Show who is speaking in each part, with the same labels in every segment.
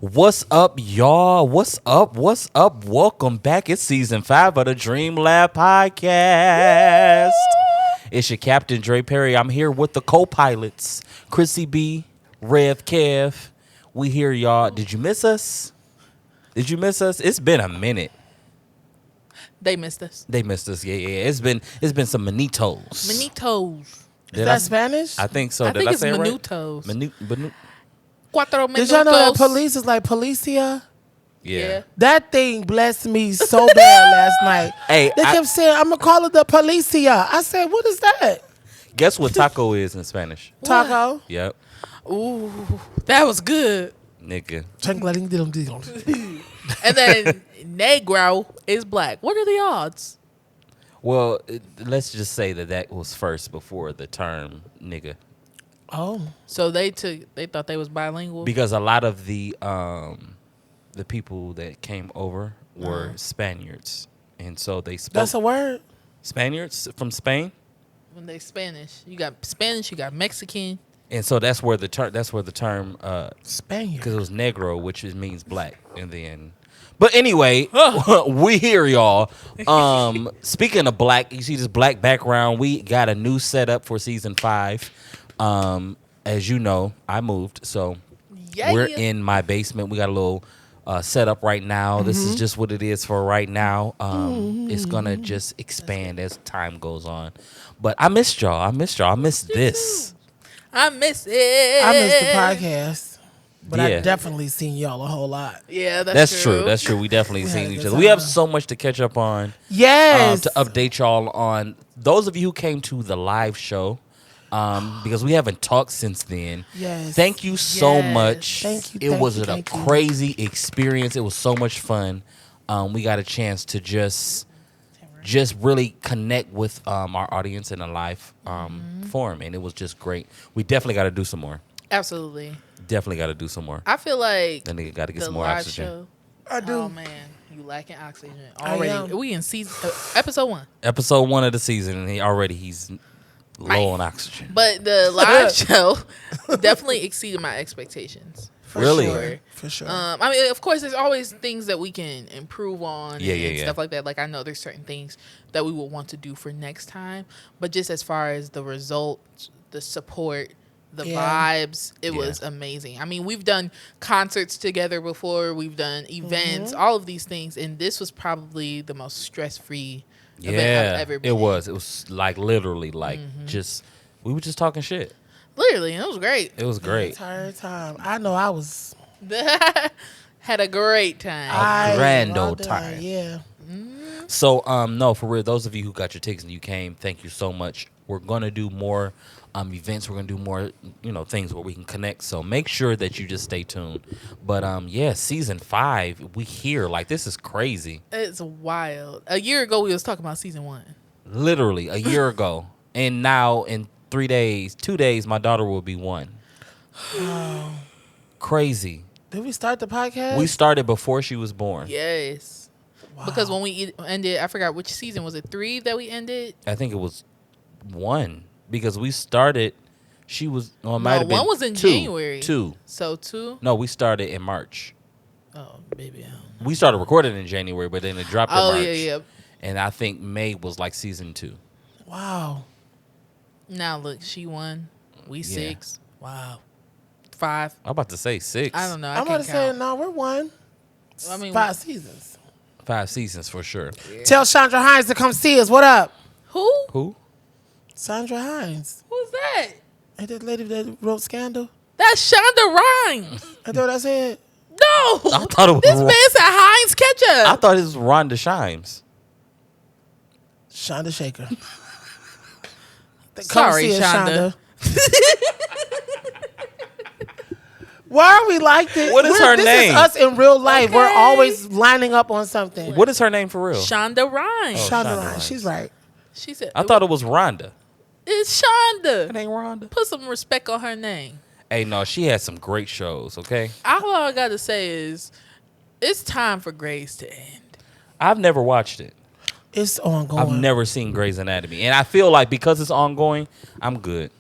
Speaker 1: What's up, y'all? What's up? What's up? Welcome back. It's season 5 of the Dream Lab podcast. It's your Captain Dre Perry. I'm here with the co-pilots, Chrissy B, Rev, Kev. We here, y'all. Did you miss us? Did you miss us? It's been a minute.
Speaker 2: They missed us.
Speaker 1: They missed us. Yeah. It's been some manitos.
Speaker 2: Manitos.
Speaker 3: Is that Spanish?
Speaker 1: I think so.
Speaker 2: I
Speaker 1: Did
Speaker 2: think
Speaker 1: I
Speaker 2: it's
Speaker 1: say it right?
Speaker 2: minutos. Cuatro minutos.
Speaker 3: Did y'all know that police is like policia?
Speaker 1: Yeah.
Speaker 3: That thing blessed me so bad last night.
Speaker 1: Hey,
Speaker 3: They kept saying, I'm going to call it the policia. I said, what is that?
Speaker 1: guess what taco is in Spanish?
Speaker 3: Taco.
Speaker 1: Yep.
Speaker 2: Ooh, that was good.
Speaker 1: Nigga.
Speaker 2: And then negro is black. What are the odds?
Speaker 1: Well, let's just say that was first before the term nigga.
Speaker 3: Oh.
Speaker 2: So they thought they was bilingual.
Speaker 1: Because a lot of the people that came over were Spaniards. And so they spoke.
Speaker 3: That's a word?
Speaker 1: Spaniards from Spain.
Speaker 2: When they Spanish, you got Mexican.
Speaker 1: And so that's where the term
Speaker 3: Spaniard.
Speaker 1: because it was negro, which means black. And then, but anyway, we here, y'all. Speaking of black, you see this black background. We got a new setup for season 5. As you know, I moved, so we're in my basement. We got a little setup right now. This is just what it is for right now. It's gonna just expand as time goes on. But I missed y'all. I missed this.
Speaker 2: I miss it.
Speaker 3: I missed the podcast. But
Speaker 1: Yeah.
Speaker 3: I definitely seen y'all a whole lot.
Speaker 2: Yeah,
Speaker 1: That's true. That's true. We definitely seen each other. We have so much to catch up on.
Speaker 3: Yes.
Speaker 1: To update y'all on those of you who came to the live show. Because we haven't talked since then.
Speaker 3: Yes.
Speaker 1: Thank you so
Speaker 2: Yes.
Speaker 1: much.
Speaker 3: Thank you,
Speaker 1: It
Speaker 3: thank
Speaker 1: was
Speaker 3: you,
Speaker 1: a
Speaker 3: thank you.
Speaker 1: crazy experience. It was so much fun. We got a chance to just really connect with our audience in a live form, and it was just great. We definitely got to do some more.
Speaker 2: Absolutely.
Speaker 1: Definitely got to do some more.
Speaker 2: I feel like
Speaker 1: Then nigga got to get
Speaker 2: the
Speaker 1: some more
Speaker 2: live
Speaker 1: oxygen.
Speaker 2: show.
Speaker 3: I do.
Speaker 2: Oh man, you lacking oxygen
Speaker 3: I
Speaker 2: already.
Speaker 3: am.
Speaker 2: We in season episode 1.
Speaker 1: Episode 1 of the season, and he's low on oxygen.
Speaker 2: But the live show definitely exceeded my expectations. For
Speaker 1: Really?
Speaker 2: Sure.
Speaker 3: For sure.
Speaker 2: I mean, of course, there's always things that we can improve on
Speaker 1: Yeah,
Speaker 2: and
Speaker 1: yeah, yeah.
Speaker 2: stuff like that. Like, I know there's certain things that we will want to do for next time. But just as far as the results, the support, the
Speaker 3: Yeah.
Speaker 2: vibes, it was amazing. I mean, we've done concerts together before. We've done events, all of these things. And this was probably the most stress-free event I've ever been
Speaker 1: it
Speaker 2: in.
Speaker 1: was. It was like literally like we were just talking shit.
Speaker 2: Literally, it was great.
Speaker 1: It was
Speaker 3: The
Speaker 1: great.
Speaker 3: entire time. I know I was.
Speaker 2: Had a great time.
Speaker 3: I
Speaker 1: grand
Speaker 3: loved
Speaker 1: old
Speaker 3: it.
Speaker 1: time.
Speaker 3: Yeah.
Speaker 1: So no, for real, those of you who got your tickets and you came, thank you so much. We're gonna do more events. We're gonna do more, things where we can connect. So make sure that you just stay tuned. But season 5, we here. Like, this is crazy.
Speaker 2: It's wild. A year ago, we was talking about season 1.
Speaker 1: Literally a year ago, and now in 2 days, my daughter will be 1. Crazy.
Speaker 3: Did we start the podcast?
Speaker 1: We started before she was born.
Speaker 2: Yes. Because when we ended, I forgot which season. Was it 3 that we ended?
Speaker 1: I think it was 1 because we started. She was. Well, it might
Speaker 2: No,
Speaker 1: have been
Speaker 2: 1 was in
Speaker 1: 2.
Speaker 2: January.
Speaker 1: 2.
Speaker 2: So 2?
Speaker 1: No, we started in March.
Speaker 2: Oh, baby.
Speaker 1: We started recording in January, but then it dropped in
Speaker 2: Oh,
Speaker 1: March.
Speaker 2: yeah.
Speaker 1: And I think May was like season 2.
Speaker 3: Wow.
Speaker 2: Now, look, she 1. We
Speaker 1: Yeah.
Speaker 2: 6. Wow. 5.
Speaker 1: I'm about to say 6.
Speaker 2: I don't know. I
Speaker 3: I'm
Speaker 2: can't
Speaker 3: going to say,
Speaker 2: count.
Speaker 3: no, we're 1.
Speaker 2: I mean,
Speaker 3: 5 seasons.
Speaker 1: 5 seasons for sure.
Speaker 3: Tell Chandra Hines to come see us. What up?
Speaker 2: Who?
Speaker 1: Who?
Speaker 3: Sandra Hines.
Speaker 2: Who's that?
Speaker 3: Ain't that lady that wrote Scandal?
Speaker 2: That's Shonda Rhimes.
Speaker 3: Ain't that what I said?
Speaker 2: No.
Speaker 1: I thought it was.
Speaker 2: This man said Heinz ketchup.
Speaker 1: I thought it was Rhonda Shimes.
Speaker 3: Shonda Shaker. Come
Speaker 2: Sorry,
Speaker 3: see us,
Speaker 2: Shonda.
Speaker 3: Why are we like this?
Speaker 1: What is her
Speaker 3: this
Speaker 1: name?
Speaker 3: This is us in real life. We're
Speaker 2: Okay.
Speaker 3: always lining up on something.
Speaker 1: What is her name for real?
Speaker 2: Shonda Rhimes.
Speaker 1: Oh,
Speaker 3: Shonda
Speaker 1: Shonda
Speaker 3: Rhimes.
Speaker 1: Rhimes.
Speaker 3: She's right.
Speaker 2: She said,
Speaker 1: I thought it was Rhonda.
Speaker 2: it's Shonda.
Speaker 1: It ain't Rhonda.
Speaker 2: Put some respect on her name.
Speaker 1: Hey, no, she had some great shows. Okay,
Speaker 2: All I got to say is, it's time for Grey's to end.
Speaker 1: I've never watched it.
Speaker 3: It's ongoing.
Speaker 1: I've never seen Grey's Anatomy, and I feel like because it's ongoing, I'm good.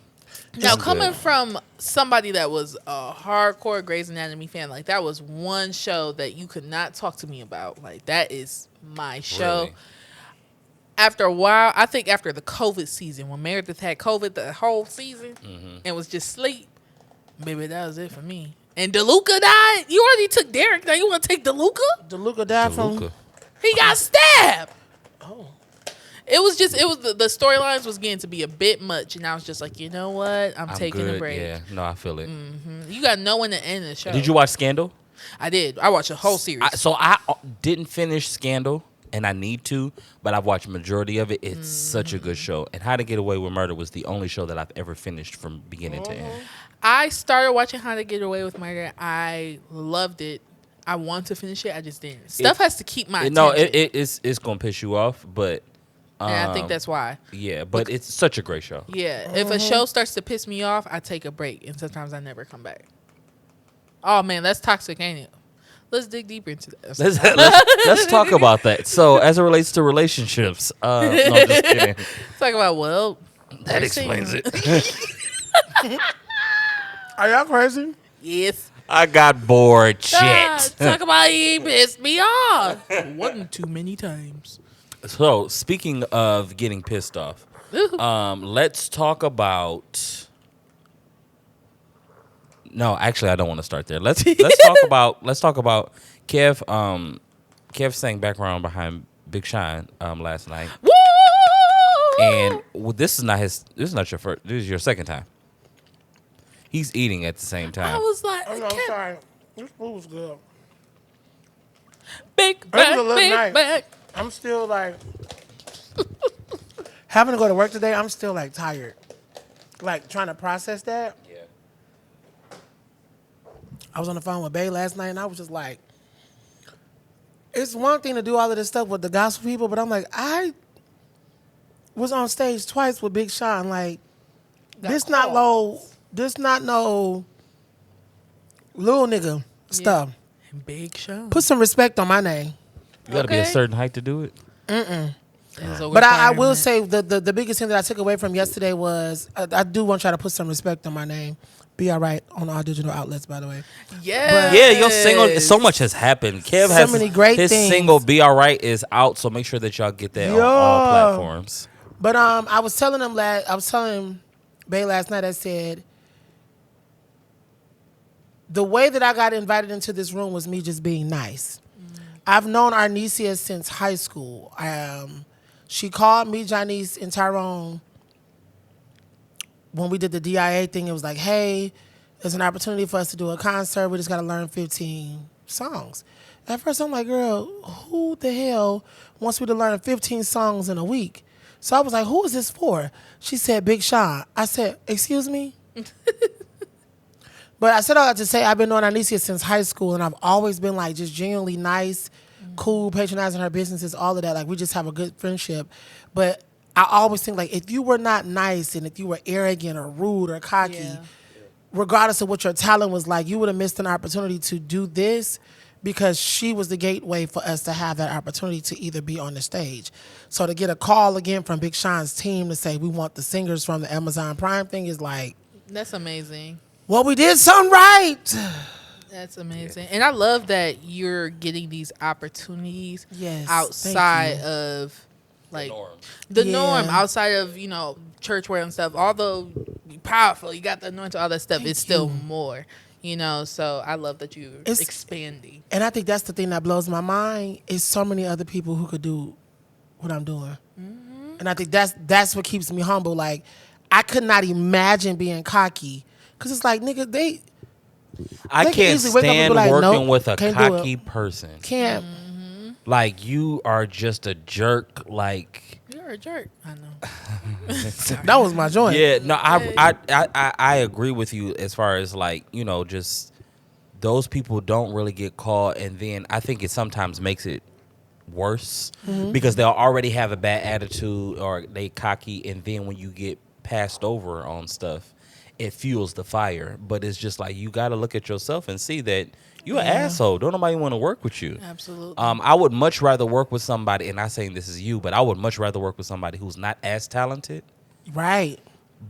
Speaker 2: Now,
Speaker 1: It's
Speaker 2: coming
Speaker 1: good.
Speaker 2: from somebody that was a hardcore Grey's Anatomy fan, like that was one show that you could not talk to me about. Like that is my show.
Speaker 1: Really?
Speaker 2: After a while, I think after the COVID season, when Meredith had COVID the whole season and was just sleep, baby, that was it for me. And DeLuca died. You already took Derek. Now you want to take DeLuca?
Speaker 3: DeLuca died from.
Speaker 1: DeLuca.
Speaker 2: He got stabbed.
Speaker 3: Oh.
Speaker 2: It was the storylines was getting to be a bit much, and I was just like, you know what? I'm taking
Speaker 1: good.
Speaker 2: a break.
Speaker 1: Yeah, no, I feel it.
Speaker 2: You got to know when to end the show.
Speaker 1: Did you watch Scandal?
Speaker 2: I did. I watched a whole series.
Speaker 1: I didn't finish Scandal, and I need to, but I've watched majority of it. It's such a good show. And How to Get Away with Murder was the only show that I've ever finished from beginning to end.
Speaker 2: I started watching How to Get Away with Murder. I loved it. I want to finish it. I just didn't. Stuff has to keep my attention.
Speaker 1: No, it's gonna piss you off, but
Speaker 2: and I think that's why.
Speaker 1: yeah, but it's such a great show.
Speaker 2: Yeah. If a show starts to piss me off, I take a break, and sometimes I never come back. Oh man, that's toxic, ain't it? Let's dig deeper into that.
Speaker 1: Let's talk about that. So, as it relates to relationships, no, I'm just kidding.
Speaker 2: Talk about
Speaker 1: That explains it.
Speaker 3: Are y'all crazy?
Speaker 2: Yes.
Speaker 1: I got bored.
Speaker 2: Ah,
Speaker 1: Shit.
Speaker 2: talk about he pissed me off. Wasn't too many times.
Speaker 1: So, speaking of getting pissed off, let's talk about. No, actually, I don't want to start there. Let's talk about Kev. Kev sang background behind Big Sean last night,
Speaker 2: Woo!
Speaker 1: and this is not your first. This is your second time. He's eating at the same
Speaker 2: I
Speaker 1: time.
Speaker 2: was like,
Speaker 3: Oh, no, I'm sorry. This food was good.
Speaker 2: big
Speaker 3: It was
Speaker 2: back,
Speaker 3: a little
Speaker 2: big
Speaker 3: night.
Speaker 2: back.
Speaker 3: I'm still like having to go to work today. I'm still like tired, like trying to process that.
Speaker 1: Yeah.
Speaker 3: I was on the phone with Bay last night, and I was just like, it's one thing to do all of this stuff with the gospel people, but I'm like, I was on stage twice with Big Sean. Like, this not no little nigga stuff.
Speaker 2: Big show.
Speaker 3: Put some respect on my name.
Speaker 1: You got to be a
Speaker 2: Okay.
Speaker 1: certain height to do it.
Speaker 3: But I will say the biggest thing that I took away from yesterday was I do want y'all to put some respect on my name. Be all right on all digital outlets, by the way.
Speaker 2: yeah,
Speaker 1: Yeah, your single. So much has happened. Kev
Speaker 3: So
Speaker 1: has
Speaker 3: many great
Speaker 1: his
Speaker 3: things.
Speaker 1: single "Be Alright" is out, so make sure that y'all get that on all
Speaker 3: Yeah.
Speaker 1: platforms.
Speaker 3: But I was telling Bay last night. I said the way that I got invited into this room was me just being nice. I've known Arnesia since high school. She called me, Janice, and Tyrone when we did the DIA thing. It was like, hey, there's an opportunity for us to do a concert. We just got to learn 15 songs. At first, I'm like, girl, who the hell wants me to learn 15 songs in a week? So I was like, who is this for? She said, Big Sean. I said, excuse me? But I said all that to say I've been knowing Arnesia since high school, and I've always been like just genuinely nice, cool, patronizing her businesses, all of that. Like we just have a good friendship. But I always think like if you were not nice and if you were arrogant or rude or cocky,
Speaker 2: Yeah.
Speaker 3: regardless of what your talent was like, you would have missed an opportunity to do this because she was the gateway for us to have that opportunity to either be on the stage. So to get a call again from Big Sean's team to say we want the singers from the Amazon Prime thing is like,
Speaker 2: That's amazing.
Speaker 3: well, we did something right.
Speaker 2: That's amazing. And I love that you're getting these opportunities
Speaker 3: Yes,
Speaker 2: outside
Speaker 3: thank you.
Speaker 2: of like
Speaker 1: norm.
Speaker 2: the
Speaker 3: Yeah.
Speaker 2: norm, outside of, church wear and stuff. Although you're powerful, you got the anointing, all that stuff,
Speaker 3: Thank
Speaker 2: it's still
Speaker 3: you.
Speaker 2: more. So I love that you're
Speaker 3: It's-
Speaker 2: expanding.
Speaker 3: And I think that's the thing that blows my mind is so many other people who could do what I'm doing. And I think that's what keeps me humble. Like, I could not imagine being cocky. Because it's like, nigga, they
Speaker 1: I
Speaker 3: They can
Speaker 1: can't
Speaker 3: easily wake up and be
Speaker 1: stand
Speaker 3: like,
Speaker 1: working
Speaker 3: nope,
Speaker 1: with a
Speaker 3: can't do it.
Speaker 1: cocky person.
Speaker 3: can't.
Speaker 1: Like you are just a jerk. Like
Speaker 2: You're a jerk. I know.
Speaker 3: That was my joint.
Speaker 1: yeah, no, I agree with you as far as like just those people don't really get called, and then I think it sometimes makes it worse because they'll already have a bad attitude or they cocky, and then when you get passed over on stuff, it fuels the fire. But it's just like you got to look at yourself and see that you an asshole. Don't nobody want to work with you.
Speaker 2: Absolutely.
Speaker 1: I would much rather work with somebody, and not saying this is you, but I would much rather work with somebody who's not as talented,
Speaker 3: Right.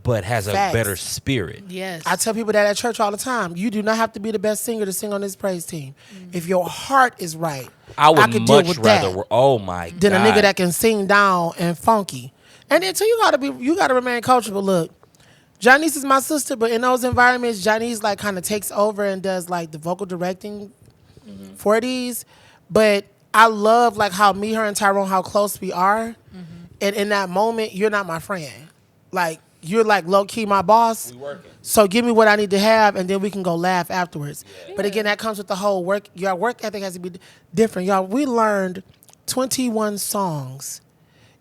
Speaker 1: but has
Speaker 3: Facts.
Speaker 1: a better spirit.
Speaker 2: Yes.
Speaker 3: I tell people that at church all the time. You do not have to be the best singer to sing on this praise team. If your heart is right,
Speaker 1: I would
Speaker 3: could deal
Speaker 1: much
Speaker 3: with
Speaker 1: rather.
Speaker 3: that
Speaker 1: Oh my
Speaker 3: than
Speaker 1: god!
Speaker 3: a nigga that can sing down and funky. And then too, you gotta remain coachable. Look, Janice is my sister, but in those environments, Janice like kind of takes over and does like the vocal directing for these. But I love like how me, her, and Tyrone, how close we are. And in that moment, you're not my friend. Like you're like low key my boss.
Speaker 1: We working.
Speaker 3: So give me what I need to have, and then we can go laugh afterwards. But again, that comes with the whole work. Your work ethic has to be different, y'all. We learned 21 songs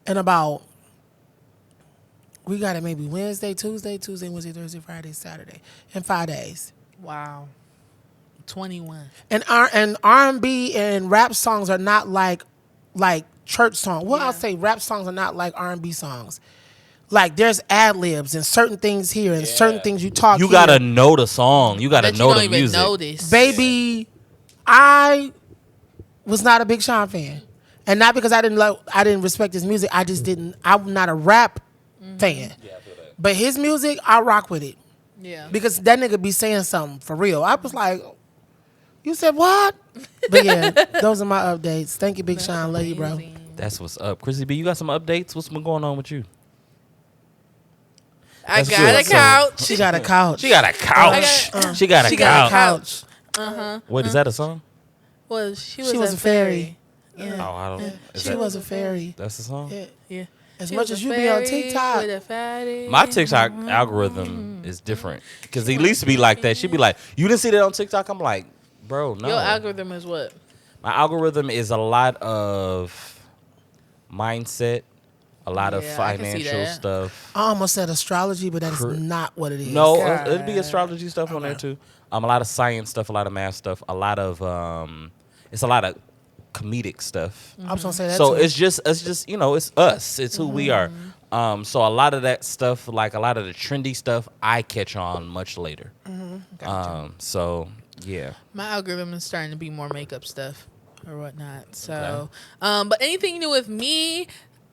Speaker 3: in about. We got it maybe Wednesday, Wednesday, Thursday, Friday, Saturday, in 5 days.
Speaker 2: Wow. 21.
Speaker 3: And R&B and rap songs are not like church songs. Well,
Speaker 2: Yeah.
Speaker 3: I'll say rap songs are not like R&B songs. Like there's ad libs and certain things here and certain things you talk.
Speaker 1: You
Speaker 3: here.
Speaker 1: gotta know the song. You gotta
Speaker 2: That you
Speaker 1: know
Speaker 2: don't
Speaker 1: the
Speaker 2: even
Speaker 1: music.
Speaker 2: notice.
Speaker 3: Baby, I was not a Big Sean fan, and not because I didn't respect his music. I just didn't. I'm not a rap fan, but his music I rock with it
Speaker 2: Yeah.
Speaker 3: because that nigga be saying something for real. I was like, you said what? But yeah, those are my updates. Thank you, Big Sean. Love you, bro.
Speaker 2: Amazing.
Speaker 1: That's what's up, Chrissy B. You got some updates? What's been going on with you?
Speaker 2: I
Speaker 1: That's
Speaker 2: got
Speaker 1: good.
Speaker 2: a
Speaker 1: So-
Speaker 2: couch.
Speaker 3: She got a couch.
Speaker 1: She got a couch. She got a
Speaker 2: She got a
Speaker 1: couch.
Speaker 2: couch.
Speaker 1: What is that? A song?
Speaker 2: Well, she was,
Speaker 3: She was
Speaker 2: a
Speaker 3: a fairy.
Speaker 2: Yeah.
Speaker 1: Oh, I don't. Is
Speaker 3: She
Speaker 1: that,
Speaker 3: was a fairy.
Speaker 1: That's the song.
Speaker 3: Yeah.
Speaker 2: Yeah.
Speaker 3: As
Speaker 2: She
Speaker 3: much
Speaker 2: was
Speaker 3: as
Speaker 2: a
Speaker 3: you be on
Speaker 2: fairy
Speaker 3: TikTok,
Speaker 2: with a fatty.
Speaker 1: My TikTok algorithm is different because he used to be like that. She'd be like, "You didn't see that on TikTok?" I'm like, "Bro, no."
Speaker 2: Your algorithm is what?
Speaker 1: My algorithm is a lot of mindset, a lot of
Speaker 2: Yeah, I can see
Speaker 1: financial
Speaker 2: that.
Speaker 1: stuff.
Speaker 3: I almost said astrology, but that's
Speaker 1: Cor-
Speaker 3: not what it is.
Speaker 1: No,
Speaker 2: God.
Speaker 1: it'd be astrology stuff on there too. A lot of science stuff, a lot of math stuff, a lot of it's a lot of comedic stuff.
Speaker 3: I was gonna say that
Speaker 1: So
Speaker 3: too.
Speaker 1: it's just it's us. It's who we are. So a lot of that stuff, like a lot of the trendy stuff, I catch on much later. So yeah.
Speaker 2: My algorithm is starting to be more makeup stuff or whatnot. So, but anything new with me?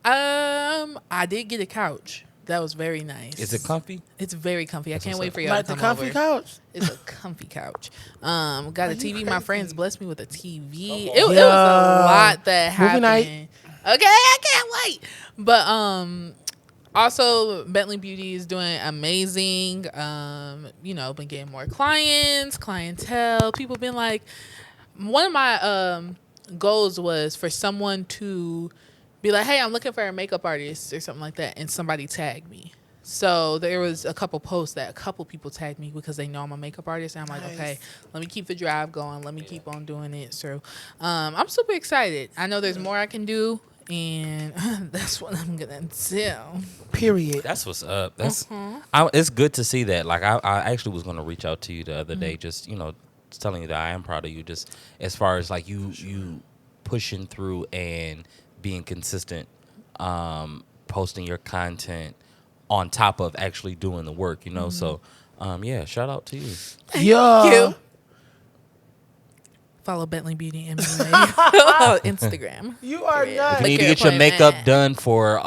Speaker 2: I did get a couch. That was very nice.
Speaker 1: Is it comfy?
Speaker 2: It's very comfy. I can't
Speaker 1: what's
Speaker 2: wait
Speaker 1: up.
Speaker 2: for y'all
Speaker 3: Like
Speaker 2: to
Speaker 3: the
Speaker 2: come
Speaker 3: comfy
Speaker 2: over.
Speaker 3: couch.
Speaker 2: It's a comfy couch. Got a TV. My
Speaker 3: crazy.
Speaker 2: friends blessed me with a TV.
Speaker 1: Oh,
Speaker 2: It was a
Speaker 3: Yeah.
Speaker 2: lot that
Speaker 3: Movie
Speaker 2: happened.
Speaker 3: night.
Speaker 2: Okay, I can't wait. But also Bentley Beauty is doing amazing. Been getting more clientele. People been like, one of my goals was for someone to be like, hey, I'm looking for a makeup artist or something like that, and somebody tagged me. So there was a couple posts that a couple people tagged me because they know I'm a makeup artist, and I'm like,
Speaker 3: Nice.
Speaker 2: okay, let me keep the drive going. Let me keep on doing it. So I'm super excited. I know there's more I can do, and that's what I'm gonna do.
Speaker 3: Period.
Speaker 1: That's what's up. That's it's good to see that. Like I actually was gonna reach out to you the other day, just telling you that I am proud of you. Just as far as like you pushing through and being consistent, posting your content on top of actually doing the work. So yeah, shout out to you.
Speaker 3: Yeah.
Speaker 2: You. Follow Bentley Beauty MUA on Instagram.
Speaker 3: You are
Speaker 2: Period.
Speaker 3: nuts.
Speaker 1: If you need to
Speaker 2: Like
Speaker 1: get your
Speaker 2: your
Speaker 1: makeup
Speaker 2: appointment.
Speaker 1: done for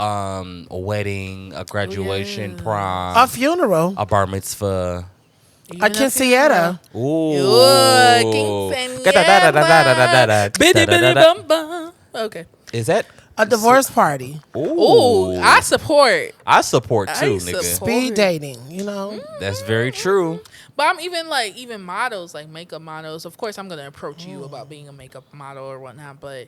Speaker 1: a wedding, a graduation,
Speaker 2: yeah.
Speaker 1: prom,
Speaker 3: A funeral.
Speaker 1: a bar mitzvah.
Speaker 3: A quinceañera.
Speaker 1: Ooh.
Speaker 2: Okay.
Speaker 1: Is that?
Speaker 3: A divorce party.
Speaker 2: Ooh, I support.
Speaker 1: I support too,
Speaker 2: I
Speaker 1: nigga.
Speaker 2: support.
Speaker 3: Speed dating, you know?
Speaker 1: That's very true.
Speaker 2: But I'm even models, like makeup models. Of course, I'm gonna approach you about being a makeup model or whatnot. But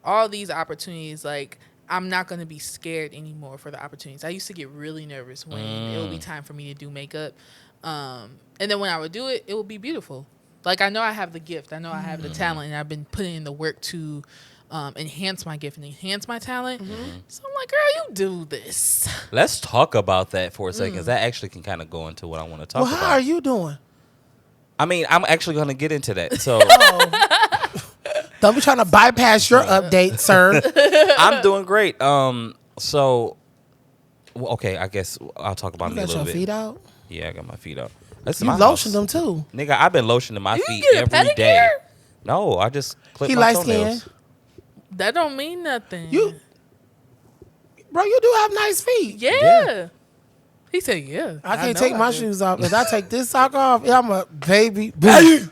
Speaker 2: all these opportunities, like I'm not gonna be scared anymore for the opportunities. I used to get really nervous when it would be time for me to do makeup, and then when I would do it, it would be beautiful. Like I know I have the gift, I know I have the talent, and I've been putting in the work to enhance my gift and enhance my talent. So I'm like, girl, you do this.
Speaker 1: Let's talk about that for a second. 'Cause that actually can kind of go into what I want to talk
Speaker 3: Well,
Speaker 1: about.
Speaker 3: how are you doing?
Speaker 1: I mean, I'm actually going to get into that. So
Speaker 3: Don't be trying to bypass your update, sir.
Speaker 1: I'm doing great. So okay, I guess I'll talk about
Speaker 3: You
Speaker 1: me a
Speaker 3: got
Speaker 1: little
Speaker 3: your
Speaker 1: bit.
Speaker 3: feet out?
Speaker 1: Yeah, I got my feet up. That's
Speaker 3: You
Speaker 1: my
Speaker 3: lotioned
Speaker 1: house.
Speaker 3: them too.
Speaker 1: Nigga, I've been lotioning my
Speaker 2: You
Speaker 1: feet
Speaker 2: get a
Speaker 1: every day.
Speaker 2: pedicure?
Speaker 1: No, I just clip
Speaker 3: He
Speaker 1: my
Speaker 3: light
Speaker 1: toenails.
Speaker 3: skinned.
Speaker 2: That don't mean nothing.
Speaker 3: Bro, you do have nice feet.
Speaker 2: Yeah.
Speaker 1: Yeah.
Speaker 2: He said, "Yeah."
Speaker 3: I can't
Speaker 2: know
Speaker 3: take my
Speaker 2: do.
Speaker 3: shoes off. If I take this sock off, I'm a baby. Boom.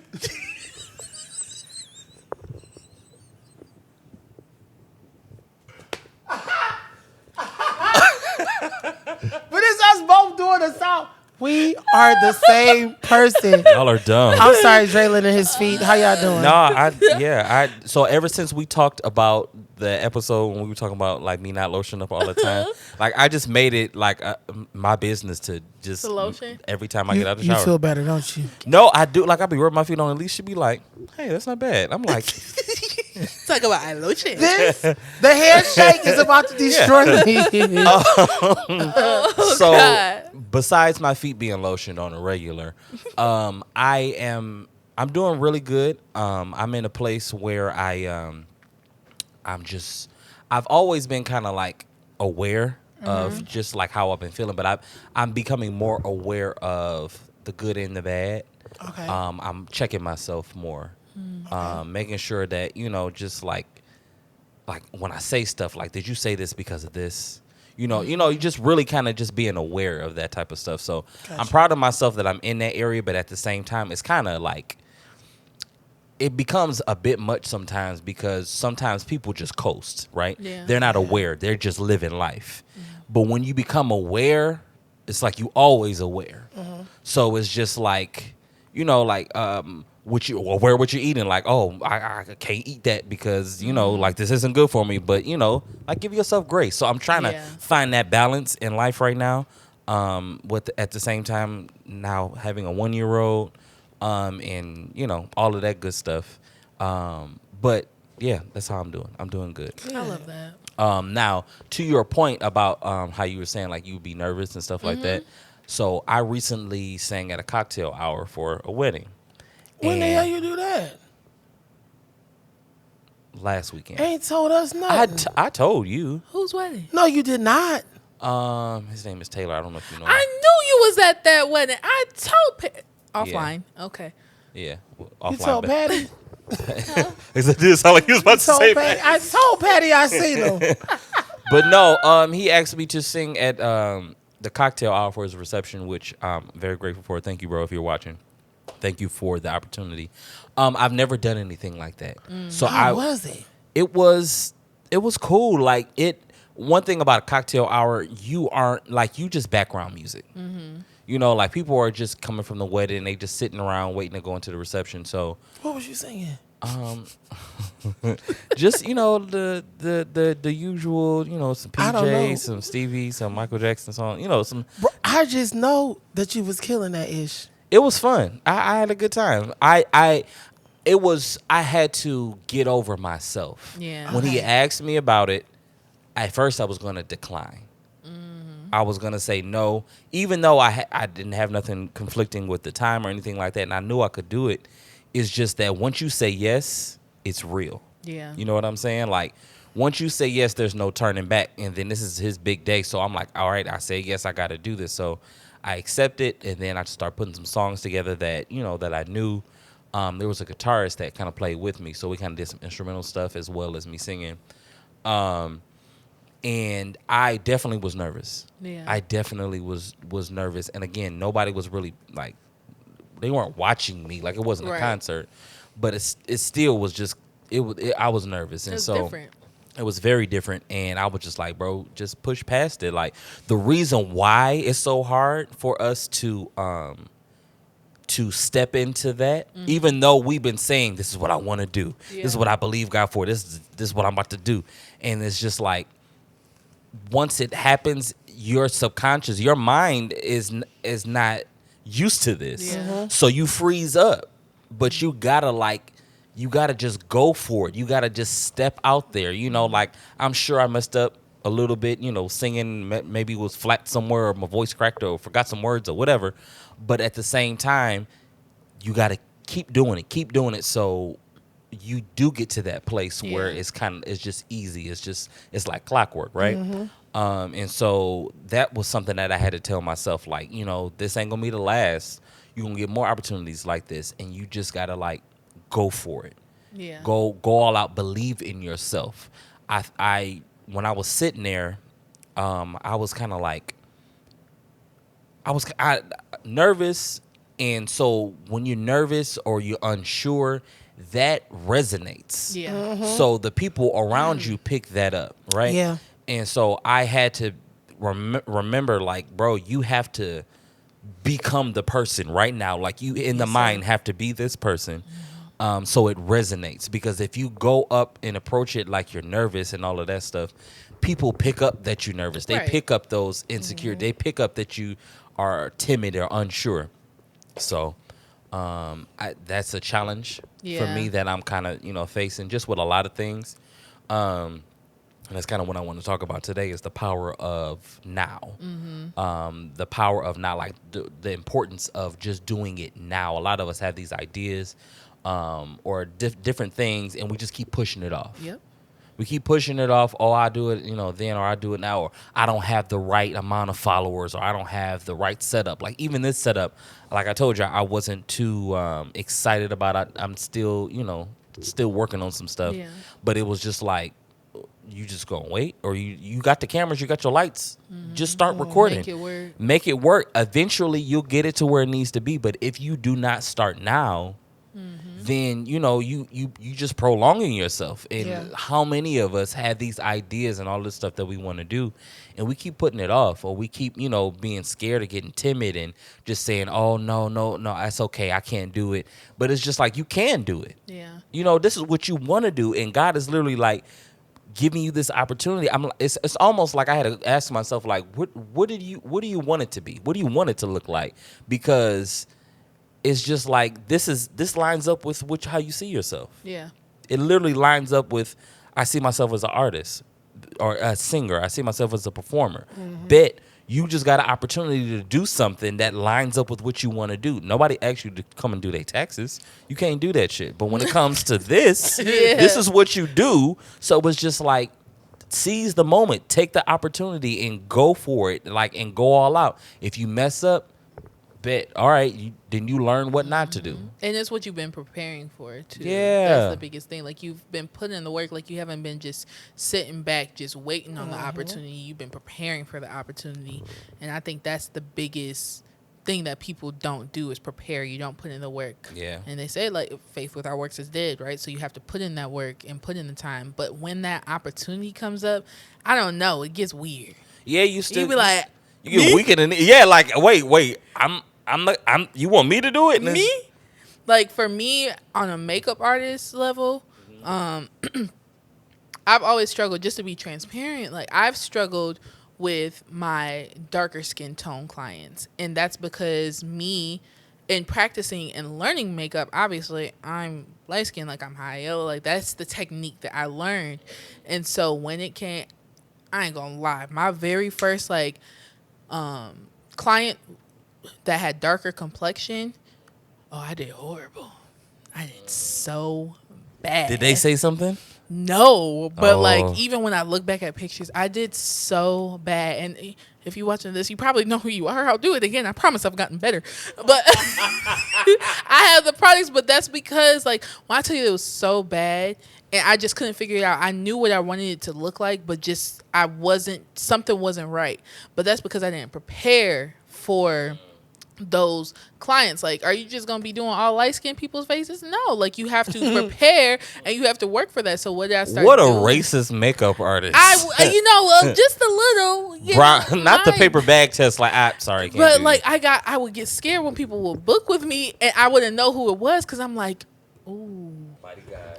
Speaker 3: But it's us both doing the sound. We are the same person.
Speaker 1: Y'all are dumb.
Speaker 3: I'm sorry, Draylon and his feet. How y'all doing?
Speaker 1: No, so ever since we talked about the episode when we were talking about like me not lotion up all the time, like I just made it like my business to just
Speaker 2: To lotion?
Speaker 1: every time I get out of the
Speaker 3: You
Speaker 1: shower.
Speaker 3: feel better, don't you?
Speaker 1: No, I do. Like I be rubbing my feet on. At least she'd be like, "Hey, that's not bad." I'm like,
Speaker 2: Talk about I lotion.
Speaker 3: This, the handshake is about to destroy me.
Speaker 1: so
Speaker 2: God.
Speaker 1: besides my feet being lotioned on a regular, I'm doing really good. I'm in a place where I've always been kind of like aware of just like how I've been feeling, but I'm becoming more aware of the good and the bad.
Speaker 3: Okay.
Speaker 1: I'm checking myself more, making sure that just like when I say stuff like, did you say this because of this? You just really kind of just being aware of that type of stuff. So I'm
Speaker 3: Gotcha.
Speaker 1: proud of myself that I'm in that area, but at the same time, it's kind of like it becomes a bit much sometimes because sometimes people just coast, right?
Speaker 2: Yeah.
Speaker 1: They're not aware. They're just living life. But when you become aware, it's like you always aware. So it's just like, what you aware what you're eating. Like, oh, I can't eat that because, like this isn't good for me. But, like give yourself grace. So I'm trying to find that balance in life right now. At the same time now having a 1-year-old, and all of that good stuff. But yeah, that's how I'm doing. I'm doing good.
Speaker 2: I love that.
Speaker 1: Now to your point about how you were saying like you'd be nervous and stuff like that. So I recently sang at a cocktail hour for a wedding.
Speaker 3: When the
Speaker 1: And
Speaker 3: hell you do that?
Speaker 1: last weekend.
Speaker 3: Ain't told us nothing.
Speaker 1: I told you.
Speaker 2: Who's wedding?
Speaker 3: No, you did not.
Speaker 1: His name is Taylor. I don't know if you know him.
Speaker 2: I knew you was at that wedding. I told offline. Okay.
Speaker 1: Yeah.
Speaker 3: You
Speaker 1: Offline,
Speaker 3: told
Speaker 1: but-
Speaker 3: Patty.
Speaker 1: It did sound like he was about to
Speaker 3: Told
Speaker 1: say
Speaker 3: Patty.
Speaker 1: that.
Speaker 3: I told Patty I seen him.
Speaker 1: But no, he asked me to sing at the cocktail hour for his reception, which I'm very grateful for. Thank you, bro, if you're watching. Thank you for the opportunity. I've never done anything like that. So
Speaker 3: How was it?
Speaker 1: it was cool. Like one thing about a cocktail hour, you aren't like you just background music. Like people are just coming from the wedding and they just sitting around waiting to go into the reception. So
Speaker 3: What was you singing?
Speaker 1: just the usual, some
Speaker 3: I don't know.
Speaker 1: PJ, some Stevie, some Michael Jackson song, some.
Speaker 3: Bro, I just know that you was killing that ish.
Speaker 1: It was fun. I had a good time. I had to get over myself.
Speaker 2: Yeah.
Speaker 1: When he
Speaker 3: Okay.
Speaker 1: asked me about it, at first I was going to decline. I was going to say no, even though I didn't have nothing conflicting with the time or anything like that, and I knew I could do it. It's just that once you say yes, it's real.
Speaker 2: Yeah.
Speaker 1: You know what I'm saying? Like, once you say yes, there's no turning back. And then this is his big day. So I'm like, all right, I say yes, I got to do this. So I accept it. And then I just start putting some songs together that, that I knew. There was a guitarist that kind of played with me. So we kind of did some instrumental stuff as well as me singing. And I definitely was nervous.
Speaker 2: Yeah.
Speaker 1: I definitely was nervous. And again, nobody was really like, they weren't watching me. Like it wasn't a
Speaker 2: Right.
Speaker 1: concert. But it still was just, I was nervous. And
Speaker 2: It's
Speaker 1: so
Speaker 2: different.
Speaker 1: it was very different. And I was just like, bro, just push past it. Like the reason why it's so hard for us to step into that, even though we've been saying, this is what I want to do. This is
Speaker 2: Yeah.
Speaker 1: what I believe God for. This is what I'm about to do. And it's just like, once it happens, your subconscious, your mind is not used to this.
Speaker 2: Yeah.
Speaker 1: So you freeze up, but you gotta just go for it. You gotta just step out there. Like I'm sure I messed up a little bit, singing maybe was flat somewhere or my voice cracked or forgot some words or whatever. But at the same time, you gotta keep doing it. So you do get to that place where
Speaker 2: Yeah.
Speaker 1: it's just easy. It's like clockwork, right? And so that was something that I had to tell myself, like, this ain't gonna be the last. You're gonna get more opportunities like this, and you just gotta like go for it.
Speaker 2: Yeah.
Speaker 1: Go all out, believe in yourself. I when I was sitting there, I was kind of like, nervous, and so when you're nervous or you're unsure, that resonates.
Speaker 2: Yeah.
Speaker 1: So the people around you pick that up, right?
Speaker 3: Yeah.
Speaker 1: And so I had to remember, like, bro, you have to become the person right now. Like, you in the mind have to be this person. So it resonates, because if you go up and approach it like you're nervous and all of that stuff, people pick up that you're nervous. They
Speaker 2: Right.
Speaker 1: pick up those insecure. They pick up that you are timid or unsure. So that's a challenge for
Speaker 2: Yeah.
Speaker 1: me that I'm kind of facing just with a lot of things. And that's kind of what I want to talk about today is the power of now. The power of now, like the importance of just doing it now. A lot of us have these ideas or different things, and we just keep pushing it off.
Speaker 2: Yep.
Speaker 1: We keep pushing it off. Oh, I do it, then, or I do it now, or I don't have the right amount of followers, or I don't have the right setup. Like even this setup, like I told you, I wasn't too excited about it. I'm still, still working on some stuff.
Speaker 2: Yeah.
Speaker 1: But it was just like, you just gonna wait, or you got the cameras, you got your lights. Just start recording.
Speaker 2: Make it work.
Speaker 1: Make it work. Eventually, you'll get it to where it needs to be. But if you do not start now, then you just prolonging yourself. And
Speaker 3: Yeah.
Speaker 1: how many of us have these ideas and all this stuff that we want to do, and we keep putting it off, or we keep being scared of getting timid and just saying, oh no, that's okay, I can't do it. But it's just like, you can do it.
Speaker 2: Yeah.
Speaker 1: This is what you want to do, and God is literally like giving you this opportunity. It's almost like I had to ask myself, like, what do you want it to be? What do you want it to look like? Because it's just like this lines up with how you see yourself.
Speaker 2: Yeah.
Speaker 1: It literally lines up with, I see myself as an artist or a singer. I see myself as a performer. Bet you just got an opportunity to do something that lines up with what you want to do. Nobody asked you to come and do their taxes. You can't do that shit. But when it comes to this, this is what you do. So it's just like, seize the moment, take the opportunity and go for it, like, and go all out. If you mess up, bet, all right, then you learn what not to do.
Speaker 2: And it's what you've been preparing for too.
Speaker 1: Yeah.
Speaker 2: That's the biggest thing. Like, you've been putting in the work. Like, you haven't been just sitting back, just waiting on the opportunity. You've been preparing for the opportunity. And I think that's the biggest thing that people don't do is prepare. You don't put in the work.
Speaker 1: Yeah.
Speaker 2: And they say, like, faith without works is dead, right? So you have to put in that work and put in the time. But when that opportunity comes up, I don't know, it gets weird.
Speaker 1: Yeah, you still
Speaker 2: You be like,
Speaker 1: you get weak in the knee. Yeah, like wait, I'm you want me to do it?
Speaker 2: me? Like, for me, on a makeup artist level, I've always struggled, just to be transparent, like, I've struggled with my darker skin tone clients. And that's because me, in practicing and learning makeup, obviously, I'm light skinned, like, I'm high yellow. Like, that's the technique that I learned. And so when it came, I ain't gonna lie, my very first, like, client that had darker complexion, I did horrible. I did so bad.
Speaker 1: Did they say something?
Speaker 2: No, but like,
Speaker 1: Oh.
Speaker 2: even when I look back at pictures, I did so bad. And if you're watching this, you probably know who you are. I'll do it again. I promise I've gotten better. But I have the products, but that's because, like, when I tell you it was so bad and I just couldn't figure it out. I knew what I wanted it to look like, but just something wasn't right. But that's because I didn't prepare for those clients. Like, are you just gonna be doing all light-skinned people's faces? No, like, you have to prepare and you have to work for that. So what did I start
Speaker 1: What a
Speaker 2: doing?
Speaker 1: racist makeup artist.
Speaker 2: Just a little,
Speaker 1: not the
Speaker 2: like-
Speaker 1: paper bag test. Like, sorry, can't
Speaker 2: but
Speaker 1: do
Speaker 2: like,
Speaker 1: that.
Speaker 2: I would get scared when people would book with me and I wouldn't know who it was, because I'm like, ooh.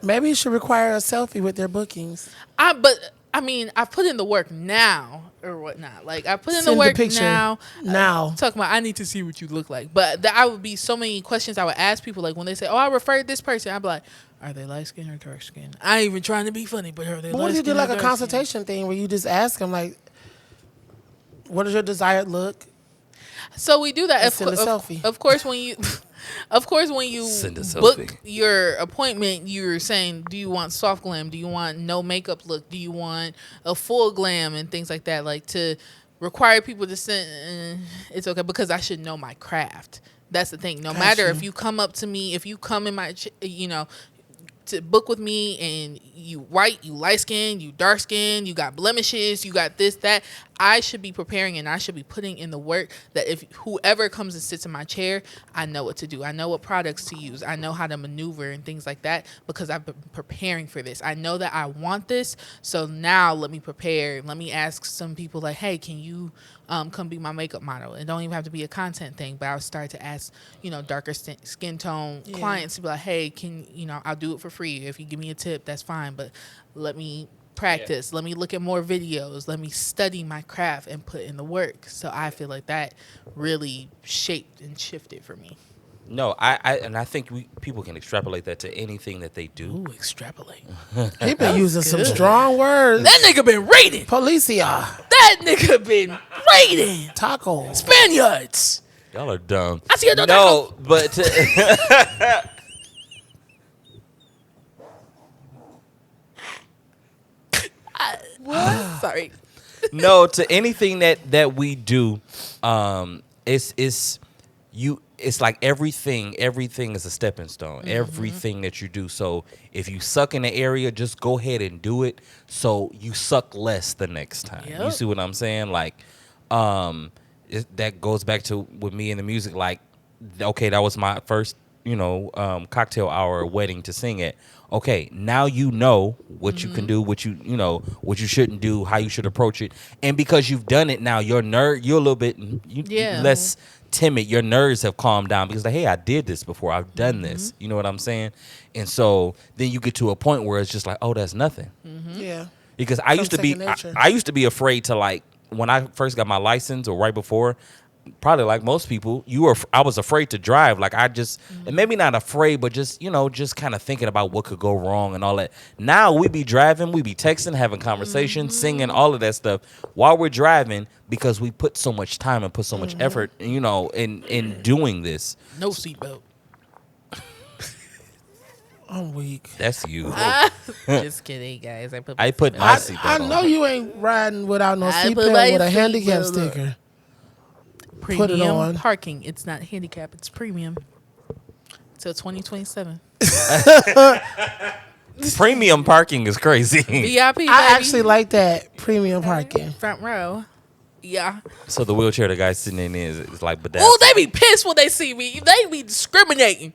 Speaker 3: Maybe you should require a selfie with their bookings.
Speaker 2: But I mean, I've put in the work now or whatnot. Like, I put in the
Speaker 3: Send the
Speaker 2: work
Speaker 3: picture
Speaker 2: now.
Speaker 3: now.
Speaker 2: Talking about, I need to see what you look like. But I would be so many questions I would ask people. Like, when they say, oh, I referred this person, I'd be like, are they light skin or dark skin? I ain't even trying to be funny, but are they
Speaker 3: But
Speaker 2: light
Speaker 3: what if you
Speaker 2: skin
Speaker 3: do like
Speaker 2: or
Speaker 3: a
Speaker 2: dark skin?
Speaker 3: consultation thing where you just ask them, like, what is your desired look?
Speaker 2: So we do that.
Speaker 3: And send a selfie.
Speaker 2: Of course, when you,
Speaker 1: Send a
Speaker 2: book
Speaker 1: selfie.
Speaker 2: your appointment, you're saying, do you want soft glam? Do you want no makeup look? Do you want a full glam and things like that? Like, to require people to send, it's okay, because I should know my craft. That's the thing. No
Speaker 3: Got
Speaker 2: matter
Speaker 3: you.
Speaker 2: if you come up to me, if you come in my, to book with me and you white, you light skin, you dark skin, you got blemishes, you got this, that, I should be preparing and I should be putting in the work that if whoever comes and sits in my chair, I know what to do. I know what products to use. I know how to maneuver and things like that because I've been preparing for this. I know that I want this. So now let me prepare. Let me ask some people like, hey, can you come be my makeup model? It don't even have to be a content thing, but I'll start to ask, darker skin tone clients to be like, hey, I'll do it for free. If you give me a tip, that's fine. But let me practice. Let me look at more videos. Let me study my craft and put in the work. So I feel like that really shaped and shifted for me.
Speaker 1: No, I think people can extrapolate that to anything that they do.
Speaker 2: Ooh, extrapolate.
Speaker 3: He been using some strong words.
Speaker 2: That nigga been raiding.
Speaker 3: Policia.
Speaker 2: That nigga been raiding.
Speaker 3: Taco.
Speaker 2: Spaniards.
Speaker 1: Y'all are dumb.
Speaker 2: I see a no
Speaker 1: No, but
Speaker 2: Sorry.
Speaker 1: no, to anything that we do, it's like everything is a stepping stone.
Speaker 2: Mm-hmm.
Speaker 1: Everything that you do. So if you suck in the area, just go ahead and do it so you suck less the next time.
Speaker 2: Yep.
Speaker 1: You see what I'm saying? Like that goes back to with me in the music, like, okay, that was my first, cocktail hour wedding to sing at. Okay, now you know what you can do, what you shouldn't do, how you should approach it. And because you've done it now, you're a little bit less timid. Your nerves have calmed down because like, hey, I did this before. I've done this. You know what I'm saying? And so then you get to a point where it's just like, oh, that's nothing.
Speaker 3: Yeah.
Speaker 1: Because I used to be afraid to, like, when I first got my license or right before, probably like most people, I was afraid to drive. Like and maybe not afraid, but just kind of thinking about what could go wrong and all that. Now we be driving, we be texting, having conversations, singing, all of that stuff while we're driving because we put so much time and put so much effort, in doing this.
Speaker 2: No seatbelt.
Speaker 3: I'm weak.
Speaker 1: That's you.
Speaker 2: Just kidding, guys.
Speaker 1: I put my seatbelt
Speaker 3: I
Speaker 1: on.
Speaker 3: know you ain't riding without no
Speaker 2: I put
Speaker 3: seatbelt
Speaker 2: my
Speaker 3: with a handicap
Speaker 2: seatbelt on.
Speaker 3: sticker.
Speaker 2: Premium
Speaker 3: Put it on.
Speaker 2: parking. It's not handicap. It's premium. Till 2027.
Speaker 1: Premium parking is crazy.
Speaker 2: VIP, baby.
Speaker 3: I actually like that premium parking.
Speaker 2: Front row. Yeah.
Speaker 1: So the wheelchair the guy sitting in is like, but
Speaker 2: Oh, they be pissed when they see me. They be discriminating.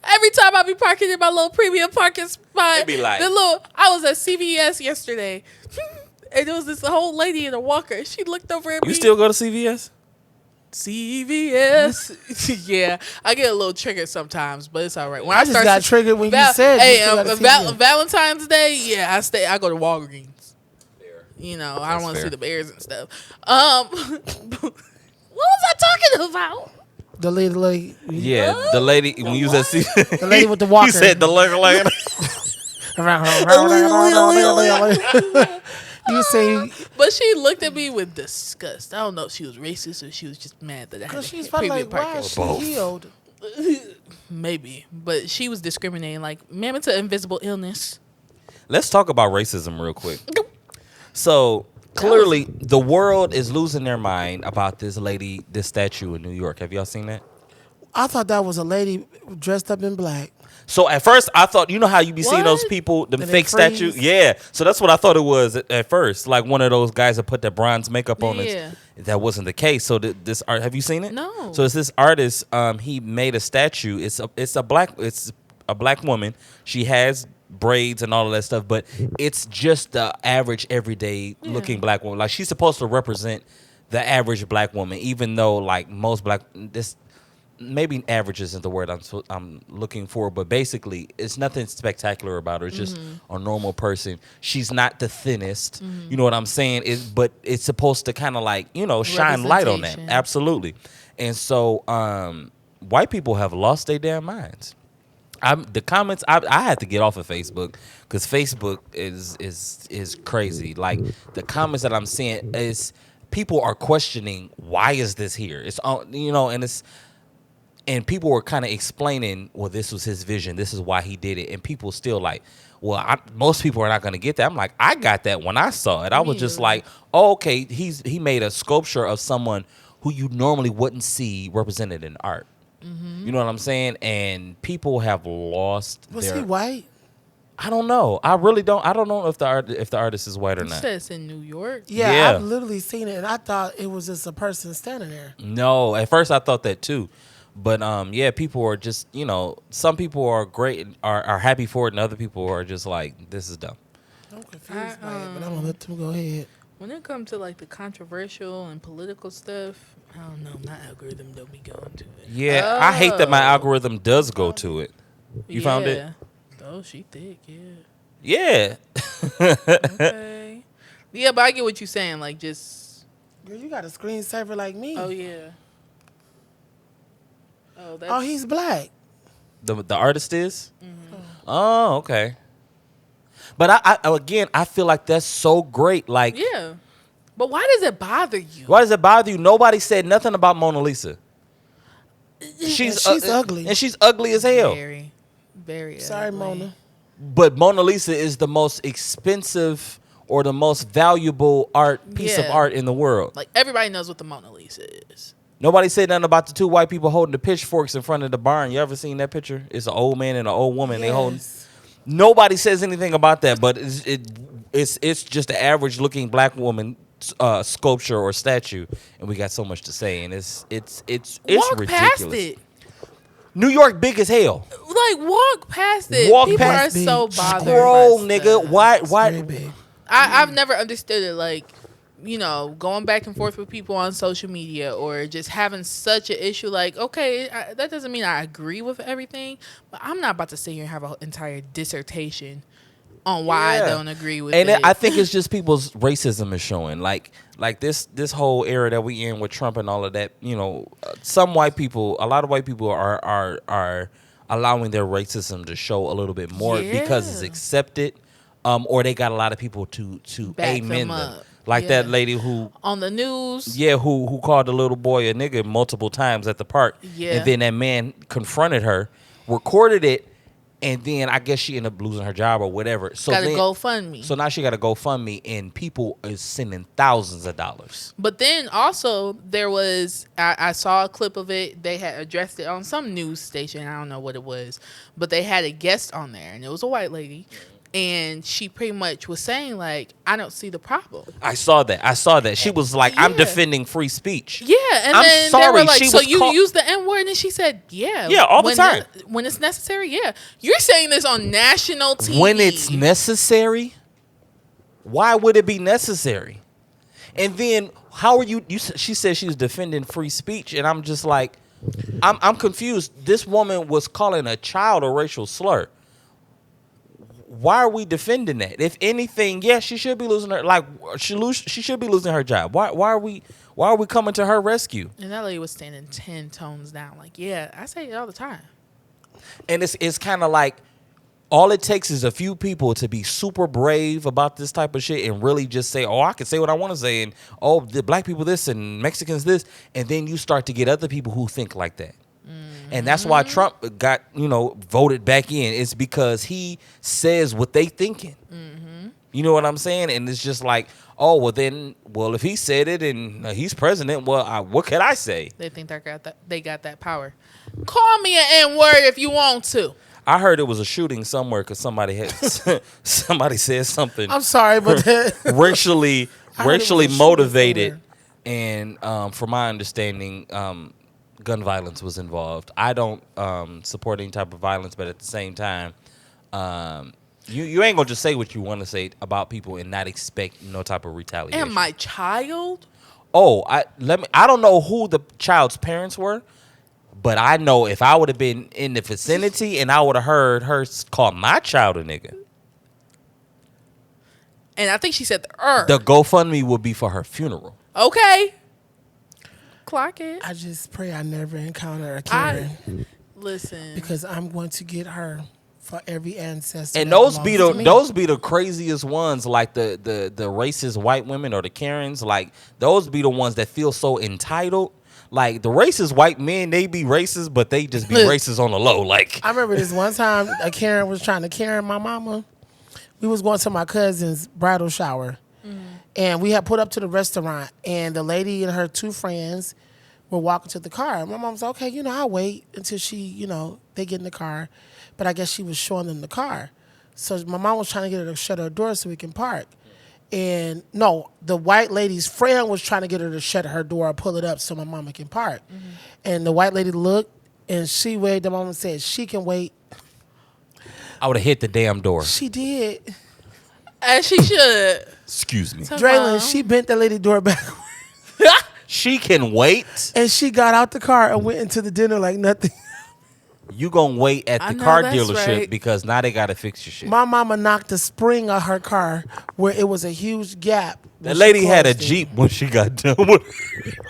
Speaker 2: Every time I be parking in my little premium parking spot,
Speaker 1: They be like-
Speaker 2: I was at CVS yesterday, and there was this whole lady in a walker. She looked over at me.
Speaker 1: You still go to CVS?
Speaker 2: CVS. Yeah, I get a little triggered sometimes, but it's all right. When
Speaker 3: I just got triggered when you said
Speaker 2: hey,
Speaker 3: you still gotta CVS.
Speaker 2: Valentine's Day, yeah, I go to Walgreens. I don't
Speaker 1: That's
Speaker 2: want to see
Speaker 1: fair.
Speaker 2: the bears and stuff. What was I talking about?
Speaker 3: The lady,
Speaker 1: Yeah, the lady when you was at CVS.
Speaker 3: the lady with the walker.
Speaker 1: You said the lady.
Speaker 3: You say
Speaker 2: But she looked at me with disgust. I don't know if she was racist or she was just mad that I had
Speaker 3: because she's
Speaker 2: a
Speaker 3: probably
Speaker 2: premium
Speaker 3: like, why
Speaker 2: parking.
Speaker 3: is she
Speaker 1: Both.
Speaker 3: healed?
Speaker 2: Maybe, but she was discriminating. Like, ma'am, it's an invisible illness.
Speaker 1: Let's talk about racism real quick. So clearly, the world is losing their mind about this statue in New York. Have y'all seen that?
Speaker 3: I thought that was a lady dressed up in black.
Speaker 1: So at first, I thought, you know how you be seeing those
Speaker 2: What?
Speaker 1: people, the
Speaker 3: And they
Speaker 1: fake statues?
Speaker 3: freeze?
Speaker 1: Yeah. So that's what I thought it was at first. Like one of those guys that put the bronze makeup on
Speaker 2: Yeah.
Speaker 1: it. That wasn't the case. So this art, have you seen it?
Speaker 2: No.
Speaker 1: So it's this artist. He made a statue. It's a black woman. She has braids and all of that stuff, but it's just the average, everyday looking black woman. Like she's supposed to represent the average black woman, even though like most maybe average isn't the word I'm looking for, but basically it's nothing spectacular about her. It's just a normal person. She's not the thinnest. You know what I'm saying? But it's supposed to kind of like, shine light on that.
Speaker 2: Representation.
Speaker 1: Absolutely. And so white people have lost their damn minds. The comments I had to get off of Facebook because Facebook is crazy. Like the comments that I'm seeing is people are questioning why is this here? It's and people were kind of explaining, well, this was his vision. This is why he did it. And people still like, well, most people are not going to get that. I'm like, I got that when I saw it. I was just like, oh, okay, he made a sculpture of someone who you normally wouldn't see represented in art. You know what I'm saying? And people have lost
Speaker 3: Was
Speaker 1: their...
Speaker 3: he white?
Speaker 1: I don't know. I really don't. I don't know if the artist is white or
Speaker 2: You
Speaker 1: not.
Speaker 2: said it's in New York.
Speaker 3: Yeah,
Speaker 1: Yeah.
Speaker 3: I've literally seen it, and I thought it was just a person standing there.
Speaker 1: No, at first I thought that too. But yeah, people are just, some people are great and are happy for it, and other people are just like, this is dumb.
Speaker 3: I'm confused by it, but I'm gonna let them go ahead.
Speaker 2: When it comes to like the controversial and political stuff, I don't know. My algorithm don't be going to it.
Speaker 1: Yeah, I hate that my algorithm does go to it. You found it?
Speaker 2: Oh, she thick. Yeah.
Speaker 1: Yeah.
Speaker 2: Okay. Yeah, but I get what you're saying. Like, just.
Speaker 3: Girl, you got a screensaver like me.
Speaker 2: Oh yeah. Oh, that's.
Speaker 3: Oh, he's black.
Speaker 1: The artist is? Oh, okay. But I feel like that's so great. Like,
Speaker 2: Yeah. But why does it bother you?
Speaker 1: why does it bother you? Nobody said nothing about Mona Lisa. She's
Speaker 3: ugly.
Speaker 1: And she's ugly as hell.
Speaker 2: Very, very.
Speaker 3: Sorry,
Speaker 2: ugly.
Speaker 3: Mona.
Speaker 1: But Mona Lisa is the most expensive or the most valuable piece of
Speaker 2: Yeah.
Speaker 1: art in the world.
Speaker 2: Like everybody knows what the Mona Lisa is.
Speaker 1: Nobody said nothing about the two white people holding the pitchforks in front of the barn. You ever seen that picture? It's an old man and an old woman. They holding.
Speaker 3: Yes.
Speaker 1: Nobody says anything about that, but it's just an average looking black woman sculpture or statue, and we got so much to say, and it's
Speaker 2: Walk
Speaker 1: ridiculous.
Speaker 2: past it.
Speaker 1: New York big as hell.
Speaker 2: Like walk past it.
Speaker 1: Walk
Speaker 2: People
Speaker 1: past
Speaker 2: are
Speaker 3: it.
Speaker 2: so bothered.
Speaker 1: Scroll,
Speaker 2: by
Speaker 1: nigga.
Speaker 2: stuff.
Speaker 1: Why?
Speaker 3: Very big.
Speaker 2: I've never understood it. Like, going back and forth with people on social media or just having such an issue. Like, okay, that doesn't mean I agree with everything, but I'm not about to sit here and have an entire dissertation on why
Speaker 1: Yeah.
Speaker 2: I don't agree with
Speaker 1: And
Speaker 2: it.
Speaker 1: I think it's just people's racism is showing. Like this whole era that we in with Trump and all of that. Some white people, a lot of white people are allowing their racism to show a little bit more because it's
Speaker 2: Yeah.
Speaker 1: accepted, or they got a lot of people to
Speaker 2: Back
Speaker 1: amen
Speaker 2: them
Speaker 1: them.
Speaker 2: up.
Speaker 1: Like
Speaker 2: Yeah.
Speaker 1: that lady who.
Speaker 2: on the news.
Speaker 1: Yeah, who called the little boy a nigga multiple times at the park.
Speaker 2: Yeah.
Speaker 1: And then that man confronted her, recorded it, and then I guess she ended up losing her job or whatever. So
Speaker 2: Got to
Speaker 1: then,
Speaker 2: GoFundMe.
Speaker 1: So now she got to GoFundMe, and people is sending thousands of dollars.
Speaker 2: But then also there was I saw a clip of it. They had addressed it on some news station. I don't know what it was, but they had a guest on there, and it was a white lady, and she pretty much was saying like, I don't see the problem.
Speaker 1: I saw that. She was like, I'm
Speaker 2: Yeah.
Speaker 1: defending free speech.
Speaker 2: Yeah, and
Speaker 1: I'm
Speaker 2: then they
Speaker 1: sorry,
Speaker 2: were like,
Speaker 1: she
Speaker 2: so
Speaker 1: was
Speaker 2: you
Speaker 1: call-
Speaker 2: use the N word, and she said, yeah,
Speaker 1: Yeah, all the
Speaker 2: when
Speaker 1: time.
Speaker 2: when it's necessary. Yeah, you're saying this on national TV
Speaker 1: When it's necessary, why would it be necessary? And then how are you? She said she was defending free speech, and I'm just like, I'm confused. This woman was calling a child a racial slur. Why are we defending that? If anything, yes, she should be losing her. Like she should be losing her job. Why are we coming to her rescue?
Speaker 2: And that lady was standing 10 tones down. Like, yeah, I say it all the time.
Speaker 1: And it's kind of like all it takes is a few people to be super brave about this type of shit and really just say, oh, I can say what I want to say, and oh, the black people this and Mexicans this, and then you start to get other people who think like that. And that's why Trump got, voted back in. It's because he says what they thinking. You know what I'm saying? And it's just like, oh, well, if he said it and he's president, well, what could I say?
Speaker 2: They think they got that power. Call me an N-word if you want to.
Speaker 1: I heard it was a shooting somewhere because somebody said something
Speaker 3: I'm sorry, but
Speaker 1: racially
Speaker 3: I heard it was a shooting
Speaker 1: motivated,
Speaker 3: somewhere.
Speaker 1: and from my understanding, gun violence was involved. I don't support any type of violence, but at the same time, you ain't gonna just say what you want to say about people and not expect no type of retaliation.
Speaker 2: And my child?
Speaker 1: Oh, I don't know who the child's parents were, but I know if I would have been in the vicinity and I would have heard her call my child a nigga,
Speaker 2: And I think she said
Speaker 1: the GoFundMe would be for her funeral.
Speaker 2: Okay. Clock it.
Speaker 3: I just pray I never encounter a Karen
Speaker 2: Listen.
Speaker 3: because I'm going to get her for every ancestor.
Speaker 1: And
Speaker 3: that
Speaker 1: those be
Speaker 3: belongs to me.
Speaker 1: those be the craziest ones, like the racist white women or the Karens. Like those be the ones that feel so entitled. Like the racist white men, they be racist, but they just be racist on the low. Like
Speaker 3: I remember this one time a Karen was trying to Karen my mama. We was going to my cousin's bridal shower. And we had put up to the restaurant, and the lady and her two friends were walking to the car. My mom was like, okay, I'll wait until she, they get in the car. But I guess she was showing them the car. So my mom was trying to get her to shut her door so we can park. And no, the white lady's friend was trying to get her to shut her door or pull it up so my mama can park. And the white lady looked and she waved at mom and said, she can wait.
Speaker 1: I would have hit the damn door.
Speaker 3: She did.
Speaker 2: As she should.
Speaker 1: Excuse me.
Speaker 3: Draylon, she bent that lady door back.
Speaker 1: She can wait.
Speaker 3: And she got out the car and went into the dinner like nothing.
Speaker 1: You gonna wait at
Speaker 2: I
Speaker 1: the
Speaker 2: know
Speaker 1: car
Speaker 2: that's
Speaker 1: dealership
Speaker 2: right.
Speaker 1: because now they gotta fix your shit.
Speaker 3: My mama knocked the spring of her car where it was a huge gap.
Speaker 1: That
Speaker 3: when she
Speaker 1: lady had a
Speaker 3: closed it.
Speaker 1: Jeep when she got done with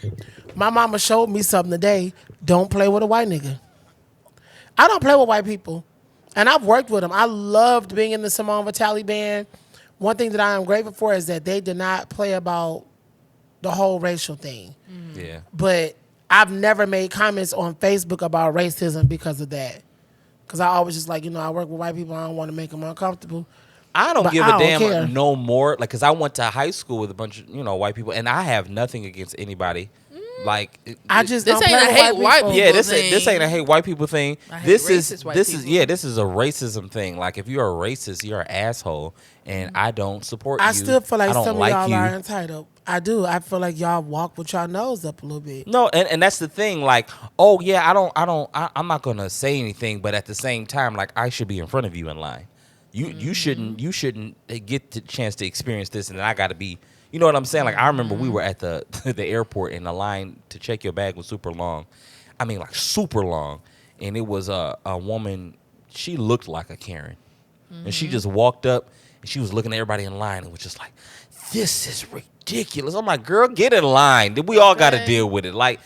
Speaker 1: it.
Speaker 3: My mama showed me something today. Don't play with a white nigga. I don't play with white people. And I've worked with them. I loved being in the Simone Vitale band. One thing that I am grateful for is that they did not play about the whole racial thing.
Speaker 1: Yeah.
Speaker 3: But I've never made comments on Facebook about racism because of that. Because I always just like, I work with white people. I don't want to make them uncomfortable.
Speaker 1: I don't
Speaker 3: But
Speaker 1: give
Speaker 3: I
Speaker 1: a
Speaker 3: don't
Speaker 1: damn
Speaker 3: care.
Speaker 1: no more. Like, cause I went to high school with a bunch of white people, and I have nothing against anybody. Like,
Speaker 3: I just
Speaker 2: This
Speaker 3: don't
Speaker 2: ain't
Speaker 3: play
Speaker 2: a
Speaker 3: with
Speaker 2: hate white
Speaker 3: people.
Speaker 1: yeah, this
Speaker 2: thing.
Speaker 1: ain't a hate white people thing.
Speaker 2: I hate
Speaker 1: This is
Speaker 2: racist white
Speaker 1: this is
Speaker 2: people.
Speaker 1: this is a racism thing. Like, if you're a racist, you're an asshole, and I don't support you.
Speaker 3: I still feel like
Speaker 1: I don't
Speaker 3: some
Speaker 1: like
Speaker 3: of y'all
Speaker 1: you.
Speaker 3: are entitled. I do. I feel like y'all walk with y'all nose up a little bit.
Speaker 1: No, and that's the thing. Like, oh yeah, I'm not gonna say anything, but at the same time, like, I should be in front of you in line. You shouldn't get the chance to experience this, and then I got to be. You know what I'm saying? Like, I remember we were at the the airport, and the line to check your bag was super long. I mean, like, super long, and it was a woman. She looked like a Karen, and she just walked up, and she was looking at everybody in line, and was just like, "This is ridiculous." I'm like, "Girl, get in line. We all got to
Speaker 2: Okay.
Speaker 1: deal with it. Like,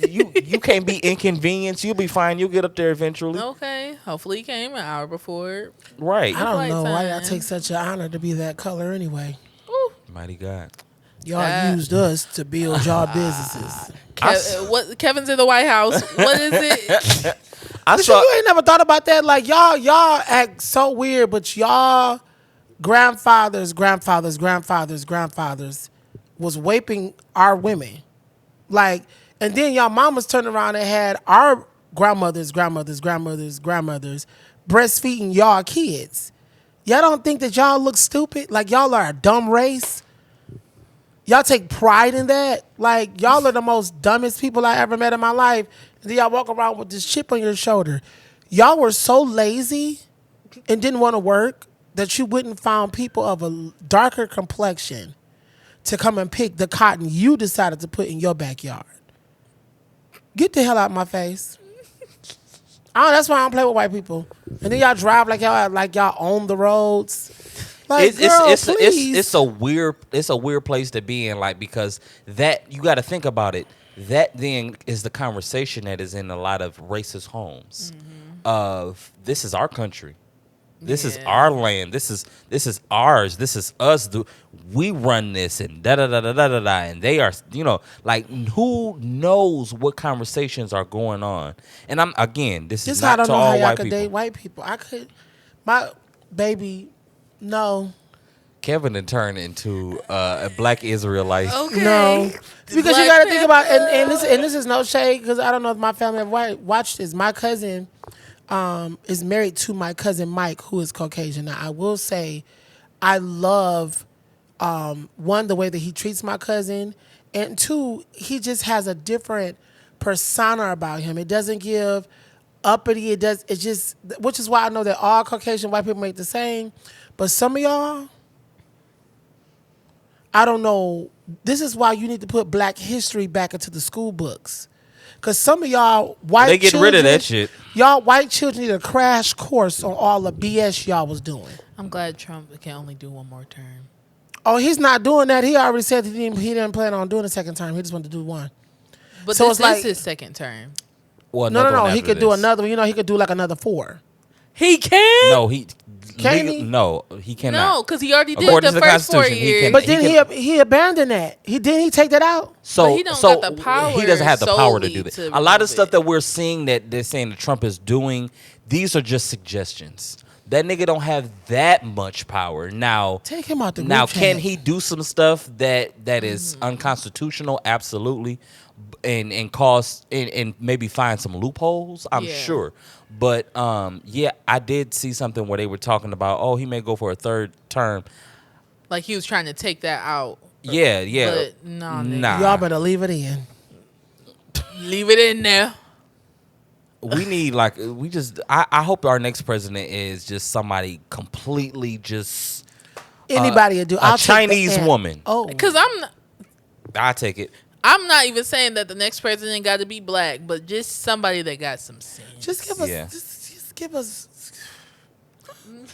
Speaker 1: you can't be inconvenienced. You'll be fine. You'll get up there eventually,
Speaker 2: Okay. Hopefully he came an hour before.
Speaker 3: I
Speaker 1: right?"
Speaker 3: don't
Speaker 2: Flight
Speaker 3: know why y'all
Speaker 2: time.
Speaker 3: take such an honor to be that color anyway.
Speaker 2: Ooh.
Speaker 1: Mighty God.
Speaker 3: Y'all
Speaker 2: That-
Speaker 3: used us to build y'all businesses.
Speaker 2: What Kevin's in the White House. What is it?
Speaker 1: I
Speaker 3: But
Speaker 1: saw.
Speaker 3: you ain't never thought about that? Like y'all act so weird, but y'all grandfathers was raping our women. Like, and then y'all mamas turned around and had our grandmothers breastfeeding y'all kids. Y'all don't think that y'all look stupid? Like y'all are a dumb race? Y'all take pride in that? Like, y'all are the most dumbest people I ever met in my life. And then y'all walk around with this chip on your shoulder. Y'all were so lazy and didn't want to work that you wouldn't find people of a darker complexion to come and pick the cotton you decided to put in your backyard. Get the hell out of my face. That's why I don't play with white people. And then y'all drive like y'all own the roads. Like, please.
Speaker 1: It's a weird place to be in, like, because that, you got to think about it. That then is the conversation that is in a lot of racist homes. Of, this is our country, this is
Speaker 2: Yeah.
Speaker 1: our land, this is ours, this is us. We run this, and da da da da da da da. And they are, like, who knows what conversations are going on? And I'm again, this is
Speaker 3: Just I
Speaker 1: not
Speaker 3: don't
Speaker 1: to
Speaker 3: know how
Speaker 1: all
Speaker 3: y'all
Speaker 1: white
Speaker 3: could
Speaker 1: people.
Speaker 3: date white people. I could, my baby, no.
Speaker 1: Kevin had turned into a black Israelite.
Speaker 2: Okay.
Speaker 3: No, because
Speaker 2: Black
Speaker 3: you got to think about,
Speaker 2: Panther.
Speaker 3: and this is no shade, because I don't know if my family have watched this. My cousin is married to my cousin Mike, who is Caucasian. Now, I will say, I love one, the way that he treats my cousin, and two, he just has a different persona about him. It doesn't give uppity. It's just, which is why I know that all Caucasian white people make the same, but some of y'all, I don't know. This is why you need to put Black history back into the school books. Because some of y'all white
Speaker 1: They get
Speaker 3: children,
Speaker 1: rid of that shit.
Speaker 3: Y'all white children need a crash course on all the BS y'all was doing.
Speaker 2: I'm glad Trump can only do one more term.
Speaker 3: Oh, he's not doing that. He already said he didn't plan on doing a second term. He just wanted to do one.
Speaker 2: But
Speaker 3: So
Speaker 2: this
Speaker 3: it's like-
Speaker 2: is his second term.
Speaker 1: Well,
Speaker 3: No.
Speaker 1: another one
Speaker 3: He
Speaker 1: after
Speaker 3: could do
Speaker 1: this.
Speaker 3: another one. He could do like another 4.
Speaker 2: He can?
Speaker 1: No, he
Speaker 3: Can he?
Speaker 1: No, he cannot.
Speaker 2: No, because he already did
Speaker 1: According
Speaker 2: the
Speaker 1: to the
Speaker 2: first 4
Speaker 1: Constitution, he
Speaker 2: years.
Speaker 1: can-
Speaker 3: But then he abandoned that. Didn't he take that out?
Speaker 1: So
Speaker 2: But he don't
Speaker 1: so
Speaker 2: got the power
Speaker 1: he doesn't have the power to
Speaker 2: solely
Speaker 1: do that.
Speaker 2: to
Speaker 1: A lot of
Speaker 2: remove
Speaker 1: stuff
Speaker 2: it.
Speaker 1: that we're seeing that they're saying that Trump is doing, these are just suggestions. That nigga don't have that much power. Now,
Speaker 3: Take him out the group
Speaker 1: now,
Speaker 3: chat.
Speaker 1: can he do some stuff that is unconstitutional? Absolutely, and cause and maybe find some loopholes. I'm
Speaker 2: Yeah.
Speaker 1: sure, but yeah, I did see something where they were talking about, oh, he may go for a third term.
Speaker 2: Like he was trying to take that out.
Speaker 1: Yeah.
Speaker 2: But nah, nigga.
Speaker 1: Nah.
Speaker 3: Y'all better leave it in.
Speaker 2: Leave it in there.
Speaker 1: We need I hope our next president is just somebody completely just
Speaker 3: Anybody would do.
Speaker 1: a
Speaker 3: I'll take the
Speaker 1: Chinese
Speaker 3: N.
Speaker 1: woman.
Speaker 3: Oh,
Speaker 2: Because
Speaker 1: I take it.
Speaker 2: I'm not even saying that the next president got to be black, but just somebody that got some sense.
Speaker 3: just give us.
Speaker 1: Yeah.
Speaker 3: Just give us.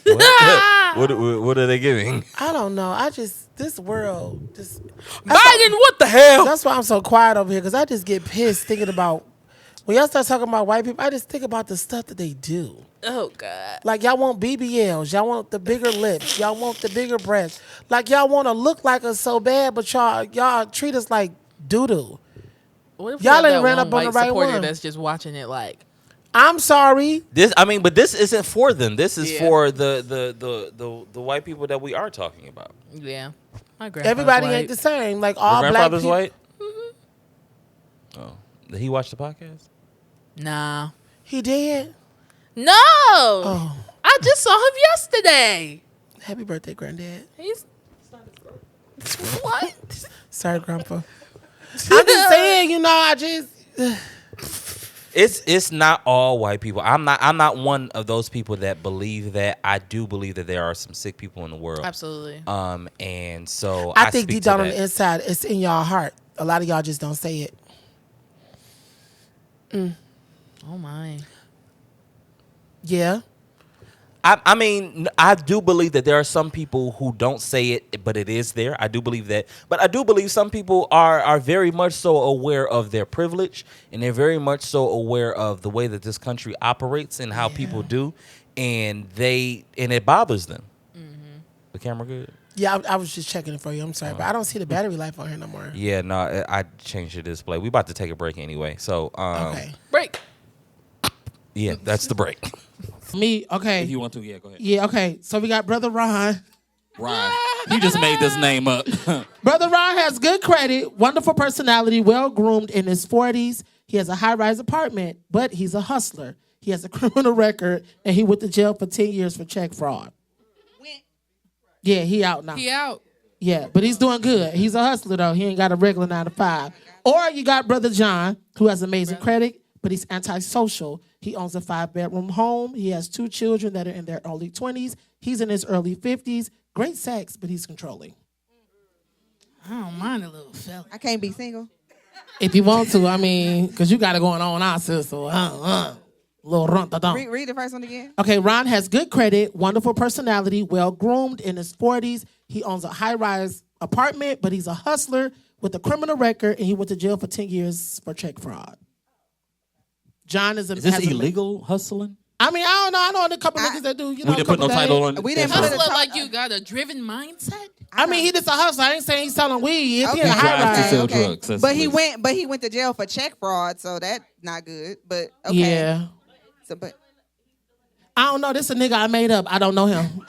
Speaker 1: What are they giving?
Speaker 3: I don't know. This world just.
Speaker 2: Biden, what the hell?
Speaker 3: That's why I'm so quiet over here, because I just get pissed thinking about when y'all start talking about white people. I just think about the stuff that they do.
Speaker 2: Oh God.
Speaker 3: Like y'all want BBLs, y'all want the bigger lips, y'all want the bigger breasts. Like y'all want to look like us so bad, but y'all treat us like doo doo.
Speaker 2: What if
Speaker 3: Y'all
Speaker 2: we have
Speaker 3: ain't
Speaker 2: that
Speaker 3: ran
Speaker 2: one
Speaker 3: up on the
Speaker 2: white
Speaker 3: right
Speaker 2: supporter
Speaker 3: one.
Speaker 2: that's just watching it like,
Speaker 3: I'm sorry.
Speaker 1: But this isn't for them. This is
Speaker 2: Yeah.
Speaker 1: for the white people that we are talking about.
Speaker 2: yeah, my grandpa's
Speaker 3: Everybody
Speaker 2: white.
Speaker 3: ain't the same. Like
Speaker 1: Your
Speaker 3: all black
Speaker 1: grandfather's
Speaker 3: people.
Speaker 1: white. Oh, did he watch the podcast?
Speaker 2: Nah.
Speaker 3: He did.
Speaker 2: No.
Speaker 3: Oh,
Speaker 2: I just saw him yesterday.
Speaker 3: happy birthday, granddad.
Speaker 2: He's what?
Speaker 3: Sorry, grandpa. I'm just saying, I just.
Speaker 1: It's not all white people. I'm not one of those people that believe that. I do believe that there are some sick people in the world.
Speaker 2: Absolutely.
Speaker 1: And so
Speaker 3: I think
Speaker 1: speak
Speaker 3: deep
Speaker 1: to
Speaker 3: down on
Speaker 1: that.
Speaker 3: the inside, it's in y'all heart. A lot of y'all just don't say it.
Speaker 2: Oh my.
Speaker 3: Yeah.
Speaker 1: I mean, I do believe that there are some people who don't say it, but it is there. I do believe that. But I do believe some people are very much so aware of their privilege, and they're very much so aware of the way that this country operates and how people do, and it bothers them. The camera good?
Speaker 3: Yeah, I was just checking it for you. I'm sorry, but I don't see the battery life on here no more.
Speaker 1: Yeah, no, I changed the display. We about to take a break anyway, so
Speaker 3: Okay.
Speaker 2: Break.
Speaker 1: yeah, that's the break.
Speaker 3: Me, okay.
Speaker 4: If you want to, yeah, go ahead.
Speaker 3: Yeah, okay. So we got Brother Ron.
Speaker 4: Ryan, you just made this name up.
Speaker 3: Brother Ron has good credit, wonderful personality, well-groomed in his 40s. He has a high-rise apartment, but he's a hustler. He has a criminal record, and he went to jail for 10 years for check fraud. Yeah, he out now.
Speaker 2: He out.
Speaker 3: Yeah, but he's doing good. He's a hustler, though. He ain't got a regular 9 to 5. Or you got Brother John, who has amazing credit, but he's antisocial. He owns a 5-bedroom home. He has 2 children that are in their early 20s. He's in his early 50s. Great sex, but he's controlling.
Speaker 2: I don't mind a little fella.
Speaker 5: I can't be single.
Speaker 3: If you want to, I mean, because you got it going on now, sis. So, little run-da-dum.
Speaker 5: Read the first one again.
Speaker 3: Okay, Ron has good credit, wonderful personality, well-groomed in his 40s. He owns a high-rise apartment, but he's a hustler with a criminal record, and he went to jail for 10 years for check fraud. John is
Speaker 4: Is this illegal hustling?
Speaker 3: I mean, I don't know. I know a couple niggas that do,
Speaker 4: We didn't put no title on it.
Speaker 5: We didn't put
Speaker 2: Hustler
Speaker 5: it
Speaker 2: like you got a driven mindset.
Speaker 3: I mean, he just a hustler. I ain't saying he's selling weed. If he
Speaker 5: Okay.
Speaker 3: a
Speaker 4: Drives to
Speaker 3: high-rise.
Speaker 4: sell drugs. That's
Speaker 5: But he
Speaker 4: what
Speaker 5: went to jail for check fraud, so that's not good. But okay.
Speaker 3: Yeah.
Speaker 5: So, but
Speaker 3: I don't know. This a nigga I made up. I don't know him.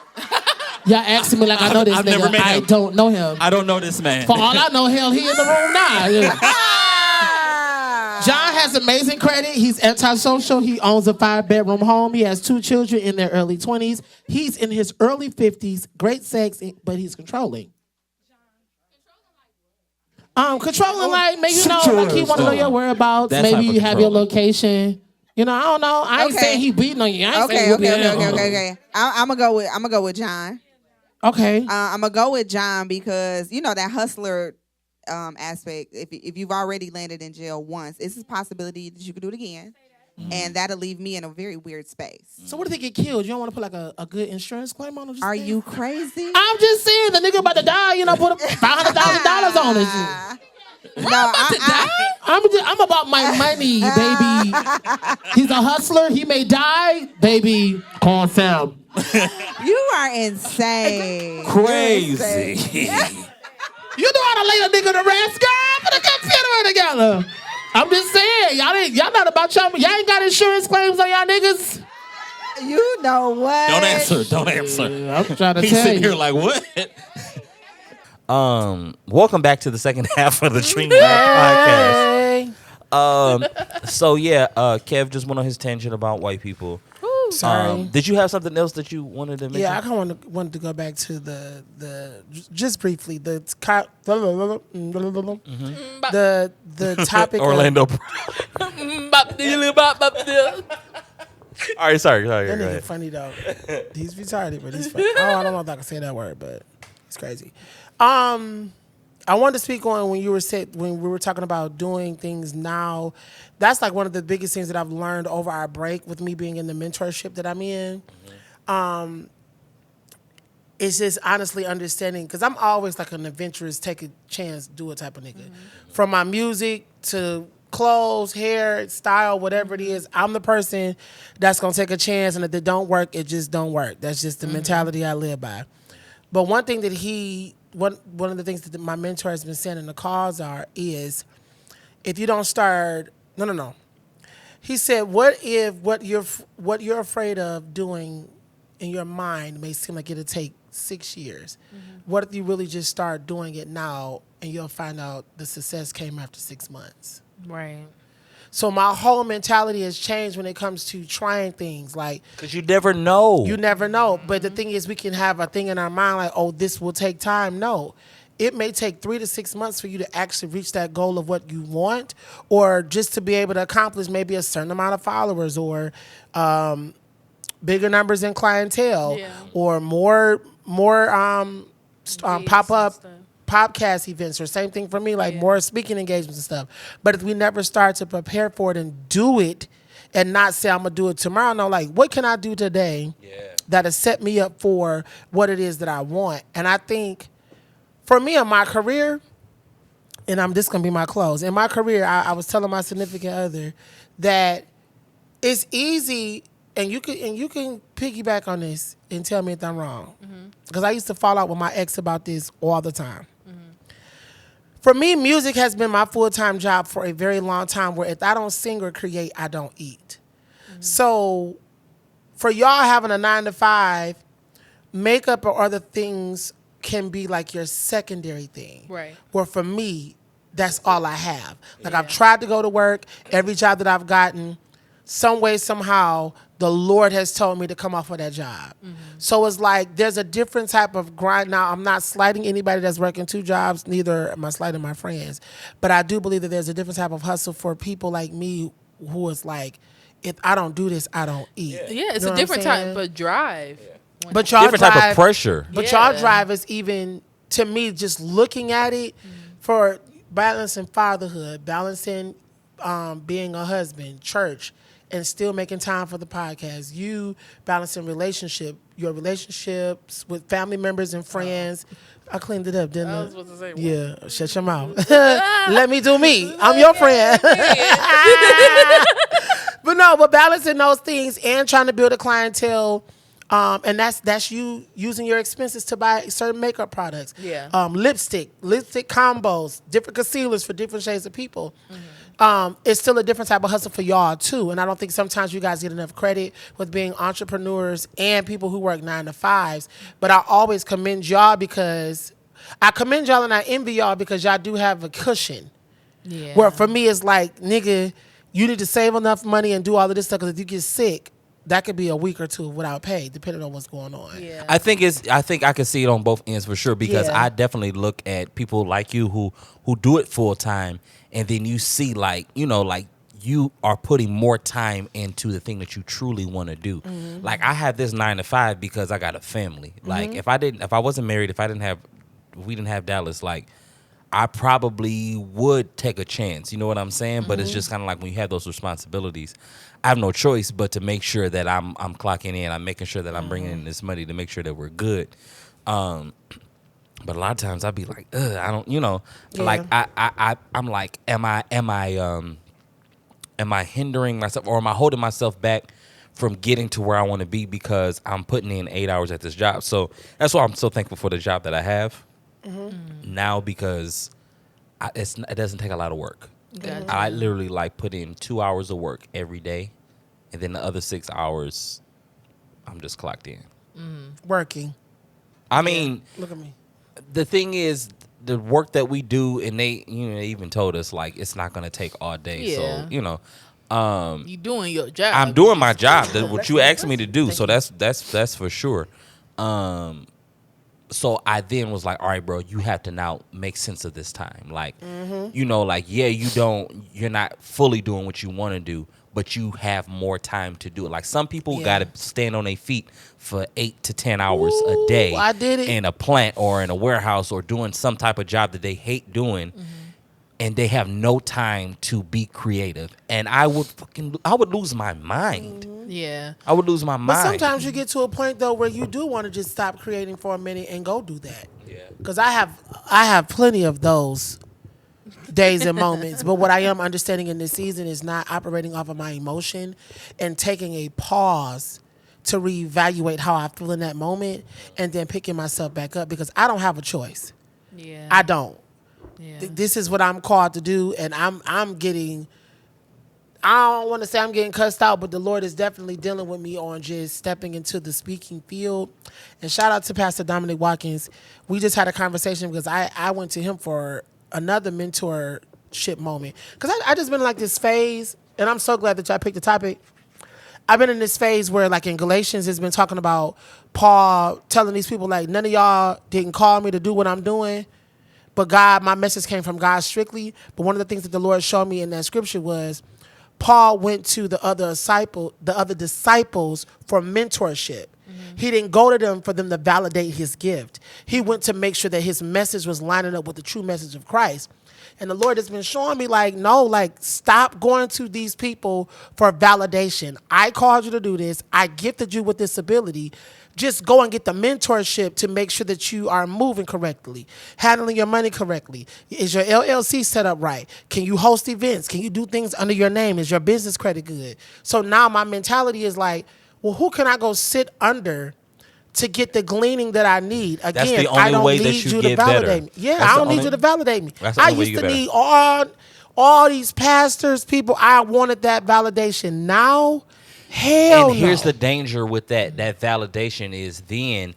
Speaker 3: Y'all asking me like I know this
Speaker 4: I've
Speaker 3: nigga.
Speaker 4: never met
Speaker 3: I
Speaker 4: him.
Speaker 3: don't know him.
Speaker 4: I don't know this man.
Speaker 3: For all I know, hell, he in the room now. Yeah.
Speaker 5: Ah!
Speaker 3: John has amazing credit. He's antisocial. He owns a 5-bedroom home. He has 2 children in their early 20s. He's in his early 50s. Great sex, but he's controlling. Controlling like maybe like he want to know your whereabouts.
Speaker 4: That
Speaker 3: Maybe
Speaker 4: type of
Speaker 3: you have your
Speaker 4: controlling.
Speaker 3: location. I don't know. I ain't
Speaker 5: Okay.
Speaker 3: saying he beating on you. I ain't
Speaker 5: Okay,
Speaker 3: saying
Speaker 5: okay. I'm gonna go with John.
Speaker 3: Okay.
Speaker 5: I'm gonna go with John because that hustler aspect. If you've already landed in jail once, it's a possibility that you could do it again, and that'll leave me in a very weird space.
Speaker 3: So what if they get killed? You don't want to put like a good insurance claim on them?
Speaker 5: Are you crazy?
Speaker 3: I'm just saying the nigga about to die. Put $500,000 on it.
Speaker 5: No,
Speaker 3: I'm about my money, baby. He's a hustler. He may die, baby. Call Sam.
Speaker 5: you are insane.
Speaker 4: Crazy.
Speaker 3: You know how to lay a nigga to rest, girl. Put a computer together. I'm just saying, y'all not about y'all. Y'all ain't got insurance claims on y'all niggas.
Speaker 5: You know what?
Speaker 4: Don't answer. Don't answer.
Speaker 3: I'm trying to
Speaker 4: He's
Speaker 3: tell
Speaker 4: sitting
Speaker 3: you.
Speaker 4: here like, what?
Speaker 1: Welcome back to the second half of the Dream Lab podcast.
Speaker 3: Hey.
Speaker 1: So yeah, Kev just went on his tangent about white people.
Speaker 3: Sorry.
Speaker 1: Did you have something else that you wanted to mention?
Speaker 3: Yeah, I kind of wanted to go back to the just briefly the topic
Speaker 1: Orlando. All right, sorry.
Speaker 3: That
Speaker 1: Go
Speaker 3: nigga
Speaker 1: ahead.
Speaker 3: funny though. He's retarded, but he's funny. Oh, I don't know if I can say that word, but it's crazy. I wanted to speak on when we were talking about doing things now. That's like one of the biggest things that I've learned over our break with me being in the mentorship that I'm in. It's just honestly understanding, because I'm always like an adventurous, take a chance, do it type of nigga. From my music to clothes, hair, style, whatever it is, I'm the person that's gonna take a chance, and if it don't work, it just don't work. That's just the mentality I live by. But one thing that one of the things that my mentor has been saying in the calls is, if you don't start, no. He said, what if what you're afraid of doing in your mind may seem like it'll take 6 years? What if you really just start doing it now, and you'll find out the success came after 6 months?
Speaker 2: Right.
Speaker 3: So my whole mentality has changed when it comes to trying things. Like,
Speaker 1: Because you never know.
Speaker 3: you never know. But the thing is, we can have a thing in our mind like, oh, this will take time. No. It may take 3 to 6 months for you to actually reach that goal of what you want, or just to be able to accomplish maybe a certain amount of followers, or bigger numbers in clientele, or more pop-up podcast events, or same thing for me, like more speaking engagements and stuff. But if we never start to prepare for it and do it, and not say I'm gonna do it tomorrow, no, like, what can I do today that'll set me up for what it is that I want? And I think for me in my career, and this gonna be my close. In my career, I was telling my significant other that it's easy, and you can piggyback on this and tell me if I'm wrong, because I used to fall out with my ex about this all the time. For me, music has been my full-time job for a very long time, where if I don't sing or create, I don't eat. So for y'all having a 9 to 5, makeup or other things can be like your secondary thing.
Speaker 2: Right.
Speaker 3: Where for me, that's all I have. Like, I've tried to go to work, every job that I've gotten, some way, somehow, the Lord has told me to come off of that job. So it's like there's a different type of grind. Now, I'm not slighting anybody that's working 2 jobs, neither am I slighting my friends. But I do believe that there's a different type of hustle for people like me, who is like, if I don't do this, I don't eat.
Speaker 2: Yeah, it's
Speaker 3: You know
Speaker 2: a
Speaker 3: what
Speaker 2: different
Speaker 3: I'm saying?
Speaker 2: type of drive.
Speaker 3: But y'all
Speaker 1: Different
Speaker 3: drive,
Speaker 1: type of pressure.
Speaker 3: But y'all
Speaker 2: Yeah.
Speaker 3: drive is even, to me, just looking at it, for balancing fatherhood, balancing being a husband, church, and still making time for the podcast. You balancing your relationships with family members and friends. I cleaned it up, didn't I?
Speaker 2: I was supposed to say,
Speaker 3: Yeah, shut your mouth. Let me do me. I'm your friend. But balancing those things and trying to build a clientele, and that's you using your expenses to buy certain makeup products.
Speaker 2: Yeah.
Speaker 3: Lipstick combos, different concealers for different shades of people. It's still a different type of hustle for y'all too. And I don't think sometimes you guys get enough credit with being entrepreneurs and people who work 9 to 5s. But I always commend y'all, because I commend y'all and I envy y'all, because y'all do have a cushion.
Speaker 2: Yeah.
Speaker 3: Where for me, it's like, nigga, you need to save enough money and do all of this stuff, because if you get sick, that could be a week or two without pay, depending on what's going on.
Speaker 2: Yeah.
Speaker 1: I think I can see it on both ends for sure, because
Speaker 3: Yeah.
Speaker 1: I definitely look at people like you who do it full time, and then you see, like, you know, like, you are putting more time into the thing that you truly want to do. Like, I have this 9 to 5 because I got a family. Like, if I wasn't married, if we didn't have Dallas, like, I probably would take a chance. You know what I'm saying? But it's just kind of like when you have those responsibilities, I have no choice but to make sure that I'm clocking in. I'm making sure that I'm bringing in this money to make sure that we're good. But a lot of times I'd be like, ugh, I don't, you know, like I'm like, am I hindering myself, or am I holding myself back from getting to where I want to be because I'm putting in 8 hours at this job? So that's why I'm so thankful for the job that I have now, because it doesn't take a lot of work.
Speaker 2: Gotcha.
Speaker 1: I literally like put in 2 hours of work every day, and then the other 6 hours I'm just clocked in.
Speaker 3: Working.
Speaker 1: I mean,
Speaker 3: Look at me.
Speaker 1: the thing is, the work that we do, and they even told us like it's not gonna take all day.
Speaker 2: Yeah.
Speaker 1: So
Speaker 2: You doing your job.
Speaker 1: I'm doing my job. That's what you asked me to do. So that's for sure. So I then was like, all right, bro, you have to now make sense of this time. Like, like, yeah, you're not fully doing what you want to do, but you have more time to do it. Like some people
Speaker 3: Yeah.
Speaker 1: got to stand on their feet for 8 to 10 hours a day.
Speaker 3: I did it.
Speaker 1: In a plant or in a warehouse or doing some type of job that they hate doing. And they have no time to be creative. And I would lose my mind.
Speaker 2: Yeah.
Speaker 1: I would lose my mind.
Speaker 3: But sometimes you get to a point though where you do want to just stop creating for a minute and go do that.
Speaker 1: Yeah.
Speaker 3: Because I have plenty of those days and moments. But what I am understanding in this season is not operating off of my emotion and taking a pause to reevaluate how I feel in that moment and then picking myself back up because I don't have a choice.
Speaker 2: Yeah.
Speaker 3: I don't.
Speaker 2: Yeah.
Speaker 3: This is what I'm called to do, and I'm getting. I don't want to say I'm getting cussed out, but the Lord is definitely dealing with me on just stepping into the speaking field. And shout out to Pastor Dominic Watkins. We just had a conversation because I went to him for another mentorship moment because I just been like this phase, and I'm so glad that y'all picked the topic. I've been in this phase where, like in Galatians, it's been talking about Paul telling these people like, none of y'all didn't call me to do what I'm doing. But God, my message came from God strictly. But one of the things that the Lord showed me in that scripture was Paul went to the other disciples for mentorship. He didn't go to them for them to validate his gift. He went to make sure that his message was lining up with the true message of Christ. And the Lord has been showing me like, no, like stop going to these people for validation. I called you to do this. I gifted you with this ability. Just go and get the mentorship to make sure that you are moving correctly, handling your money correctly. Is your LLC set up right? Can you host events? Can you do things under your name? Is your business credit good? So now my mentality is like, well, who can I go sit under to get the gleaning that I need? Again,
Speaker 1: the only
Speaker 3: I don't
Speaker 1: way that
Speaker 3: need
Speaker 1: you
Speaker 3: you to
Speaker 1: get
Speaker 3: validate
Speaker 1: better.
Speaker 3: me. Yeah,
Speaker 1: That's
Speaker 3: I
Speaker 1: the
Speaker 3: don't need
Speaker 1: only-
Speaker 3: you to validate me.
Speaker 1: That's the
Speaker 3: I
Speaker 1: only way
Speaker 3: used
Speaker 1: you
Speaker 3: to
Speaker 1: get
Speaker 3: need all these pastors, people. I wanted that validation. Now, hell
Speaker 1: And here's
Speaker 3: no.
Speaker 1: the danger with that validation is then